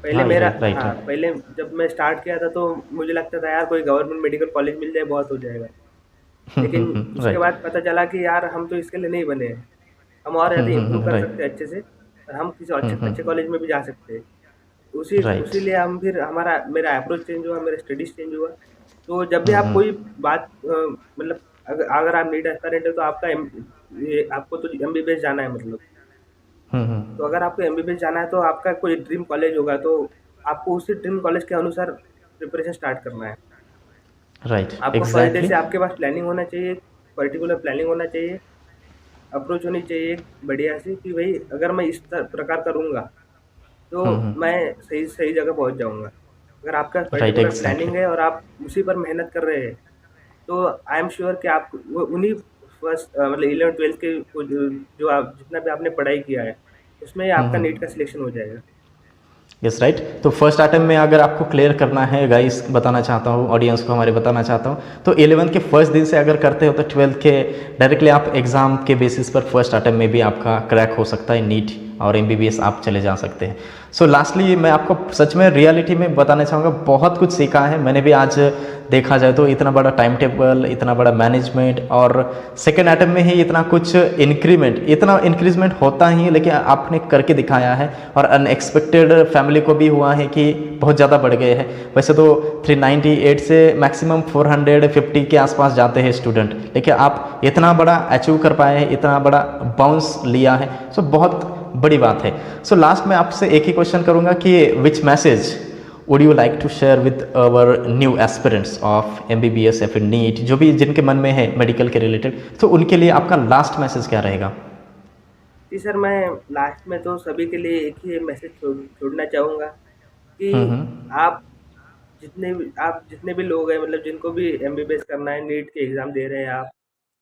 Speaker 1: पहले
Speaker 2: हाँ
Speaker 1: मेरा
Speaker 2: राइट राइट।
Speaker 1: हाँ, पहले जब मैं स्टार्ट किया था तो मुझे लगता था यार कोई गवर्नमेंट मेडिकल कॉलेज मिल जाए बहुत हो जाएगा। लेकिन उसके
Speaker 2: राइट।
Speaker 1: बाद पता चला कि यार हम तो इसके लिए नहीं बने हैं। हम और ज़्यादा इम्प्रूव कर
Speaker 2: राइट
Speaker 1: सकते हैं अच्छे से, और हम किसी अच्छे अच्छे कॉलेज में भी जा सकते हैं। उसी
Speaker 2: राइट।
Speaker 1: उसी लिए हम फिर हमारा मेरा अप्रोच चेंज हुआ, मेरा स्टडीज़ चेंज हुआ। तो जब भी आप कोई बात मतलब अगर अगर आप नीट एस्पिरेंट है तो ये आपको तो एमबीबीएस जाना है मतलब। तो अगर आपको एमबीबीएस जाना है तो आपका कोई ड्रीम कॉलेज होगा, तो आपको उसी ड्रीम कॉलेज के अनुसार प्रिपरेशन स्टार्ट करना है।
Speaker 2: राइट
Speaker 1: आपको फर्स्ट डे
Speaker 2: एग्जैक्टली।
Speaker 1: से आपके पास प्लानिंग होना चाहिए, पर्टिकुलर प्लानिंग होना चाहिए, अप्रोच होनी चाहिए एक बढ़िया सी कि भाई अगर मैं इस प्रकार करूँगा तो मैं सही सही जगह पहुँच जाऊँगा। अगर आपका
Speaker 2: राइट
Speaker 1: पर्टिकुलर
Speaker 2: एग्जैक्टली।
Speaker 1: प्लानिंग है और आप उसी पर मेहनत कर रहे हैं, तो आई एम श्योर कि आप वो उन्हीं फर्स्ट मतलब 11th-12th के जो आप जितना भी आपने पढ़ाई किया है, उसमें ही आपका नीट का सिलेक्शन हो जाएगा।
Speaker 2: Yes right. तो फर्स्ट अटेम्प्ट में अगर आपको क्लियर करना है गाइस, बताना चाहता हूँ ऑडियंस को हमारे, बताना चाहता हूँ, तो 11th के फर्स्ट दिन से अगर करते हो तो 12th के डायरेक्टली आप एग्ज़ाम के बेसिस पर फर्स्ट अटेम्प्ट में भी आपका क्रैक हो सकता है नीट, और एमबीबीएस आप चले जा सकते हैं। सो लास्टली मैं आपको सच में रियलिटी में बताना चाहूँगा, बहुत कुछ सीखा है मैंने भी आज। देखा जाए तो इतना बड़ा टाइम टेबल, इतना बड़ा मैनेजमेंट, और सेकेंड अटेम्प्ट में ही इतना कुछ इतना इंक्रीजमेंट होता ही, लेकिन आपने करके दिखाया है। और अनएक्सपेक्टेड फैमिली को भी हुआ है कि बहुत ज़्यादा बढ़ गए हैं। वैसे तो 398 से मैक्सिमम 450 के आसपास जाते हैं स्टूडेंट, लेकिन आप इतना बड़ा अचीव कर पाए हैं, इतना बड़ा बाउंस लिया है, सो बहुत बड़ी बात है। सो लास्ट में आपसे एक ही क्वेश्चन करूंगा कि which message would you like to share with our new aspirants of MBBS या फिर नीट, जो भी जिनके मन में है मेडिकल के रिलेटेड, तो उनके लिए आपका लास्ट मैसेज क्या रहेगा?
Speaker 1: जी सर, मैं लास्ट में तो सभी के लिए एक ही मैसेज छोड़ना चाहूँगा कि आप आप जितने भी लोग हैं मतलब जिनको भी एमबीबीएस करना है, नीट के एग्ज़ाम दे रहे हैं आप,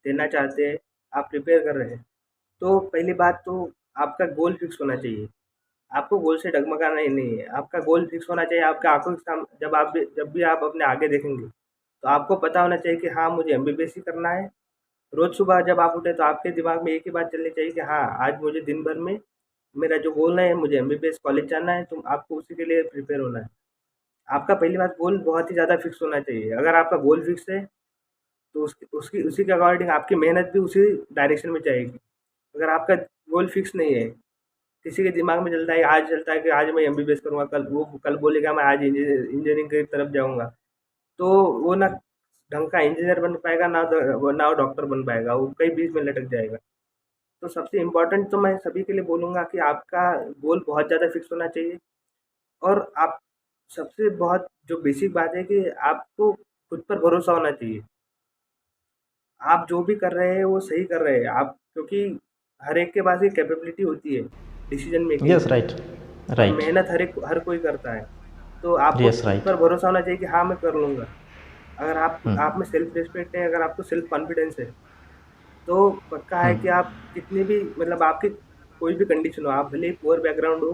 Speaker 1: देना चाहते हैं, आप प्रिपेयर कर रहे हैं, तो पहली बात तो आपका गोल फिक्स होना चाहिए। आपको गोल से डगमगाना ही नहीं है, आपका गोल फिक्स होना चाहिए आपके आँखों के सामने। जब भी आप अपने आगे देखेंगे, तो आपको पता होना चाहिए कि हाँ, मुझे एमबीबीएस ही करना है। रोज़ सुबह जब आप उठे तो आपके दिमाग में एक ही बात चलनी चाहिए कि हाँ, आज मुझे दिन भर में मेरा जो गोल है, मुझे एमबीबीएस कॉलेज जाना है, तो आपको उसी के लिए प्रिपेयर होना है। आपका पहली बात गोल बहुत ही ज़्यादा फिक्स होना चाहिए। अगर आपका गोल फिक्स है, तो उसी के अकॉर्डिंग आपकी मेहनत भी उसी डायरेक्शन में जाएगी। अगर आपका गोल फिक्स नहीं है, किसी के दिमाग में चलता है, आज चलता है कि आज मैं एमबीबीएस करूँगा, कल बोलेगा मैं आज इंजीनियरिंग की तरफ जाऊँगा, तो वो ना ढंग का इंजीनियर बन पाएगा, ना वो डॉक्टर बन पाएगा, वो कहीं बीच में लटक जाएगा। तो सबसे इम्पोर्टेंट तो मैं सभी के लिए बोलूँगा कि आपका गोल बहुत ज़्यादा फिक्स होना चाहिए। और आप सबसे बहुत जो बेसिक बात है कि आपको खुद पर भरोसा होना चाहिए। आप जो भी कर रहे हैं वो सही कर रहे हैं आप, क्योंकि हर एक के पास एक कैपेबिलिटी होती है डिसीजन मेकिंग
Speaker 2: यस,
Speaker 1: की,
Speaker 2: राइट,
Speaker 1: और
Speaker 2: राइट,
Speaker 1: मेहनत हर कोई करता है। तो आपको
Speaker 2: यस,
Speaker 1: खुद
Speaker 2: राइट,
Speaker 1: पर भरोसा होना चाहिए कि हाँ, मैं कर लूँगा। अगर
Speaker 2: हम्म,
Speaker 1: आप में सेल्फ रिस्पेक्ट है, अगर आपको सेल्फ कॉन्फिडेंस है, तो पक्का है कि
Speaker 2: हम्म,
Speaker 1: आप कितनी भी मतलब आपकी कोई भी कंडीशन हो, आप भले ही पुअर बैकग्राउंड हो,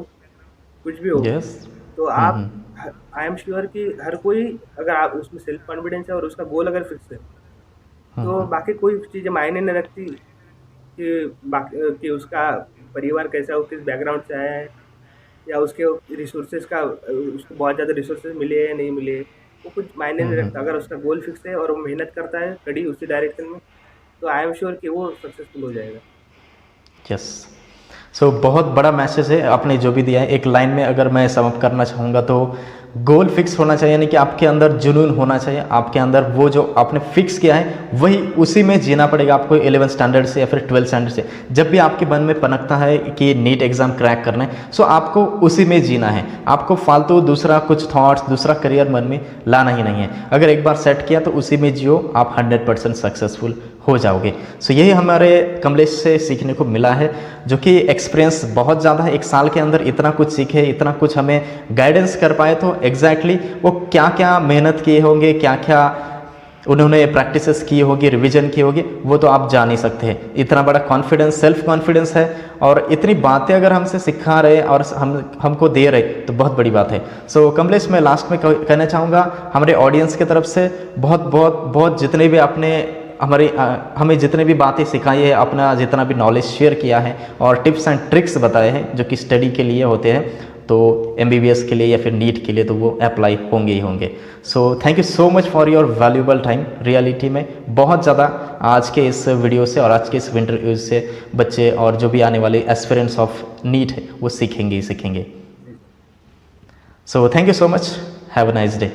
Speaker 1: कुछ भी हो,
Speaker 2: यस,
Speaker 1: तो आप
Speaker 2: हम्म,
Speaker 1: आई एम श्योर कि हर कोई, अगर आप उसमें सेल्फ कॉन्फिडेंस है और उसका गोल अगर फिक्स है, तो
Speaker 2: हम्म,
Speaker 1: बाकी कोई चीज़ें मायने नहीं रखती कि कि उसका परिवार कैसा हो, किस बैकग्राउंड से आया है, या उसके रिसोर्सेज का उसको बहुत ज़्यादा रिसोर्सेज मिले या नहीं मिले, वो कुछ मायने नहीं
Speaker 2: हम्म,
Speaker 1: रखता। अगर उसका गोल फिक्स है और वो मेहनत करता है कड़ी उसी डायरेक्शन में, तो आई एम श्योर कि वो सक्सेसफुल हो जाएगा।
Speaker 2: यस। सो बहुत बड़ा मैसेज है आपने जो भी दिया है। एक लाइन में अगर मैं सम अप करना चाहूँगा तो गोल फिक्स होना चाहिए, यानी कि आपके अंदर जुनून होना चाहिए, आपके अंदर वो जो आपने फिक्स किया है वही उसी में जीना पड़ेगा आपको। 11 स्टैंडर्ड से या फिर 12 स्टैंडर्ड से जब भी आपके मन में पनकता है कि नीट एग्जाम क्रैक करना है, सो आपको उसी में जीना है। आपको फालतू दूसरा कुछ थॉट्स, दूसरा करियर मन में लाना ही नहीं है। अगर एक बार सेट किया तो उसी में जियो, आप 100% सक्सेसफुल हो जाओगे। सो यही हमारे कमलेश से सीखने को मिला है, जो कि एक्सपीरियंस बहुत ज़्यादा है। एक साल के अंदर इतना कुछ सीखे, इतना कुछ हमें गाइडेंस कर पाए, तो एग्जैक्टली वो क्या क्या मेहनत किए होंगे, क्या क्या उन्होंने प्रैक्टिसेस की होगी, रिवीजन की होगी, वो तो आप जान ही सकते हैं। इतना बड़ा कॉन्फिडेंस, सेल्फ कॉन्फिडेंस है, और इतनी बातें अगर हमसे सिखा रहे और हमको दे रहे तो बहुत बड़ी बात है। सो कमलेश, मैं लास्ट में कहना चाहूँगा हमारे ऑडियंस की तरफ से बहुत बहुत बहुत, जितने भी आपने हमें जितने भी बातें सिखाई है, अपना जितना भी नॉलेज शेयर किया है और टिप्स एंड ट्रिक्स बताए हैं जो कि स्टडी के लिए होते हैं, तो एमबीबीएस के लिए या फिर नीट के लिए तो वो अप्लाई होंगे ही होंगे। सो thank you so much for your valuable time. Reality में बहुत ज़्यादा आज के इस वीडियो से और आज के इस इंटरव्यू से बच्चे और जो भी आने वाले एस्पिरेंट्स ऑफ नीट है वो सीखेंगे ही सीखेंगे।
Speaker 1: जी।
Speaker 2: So thank you so much, have a nice day.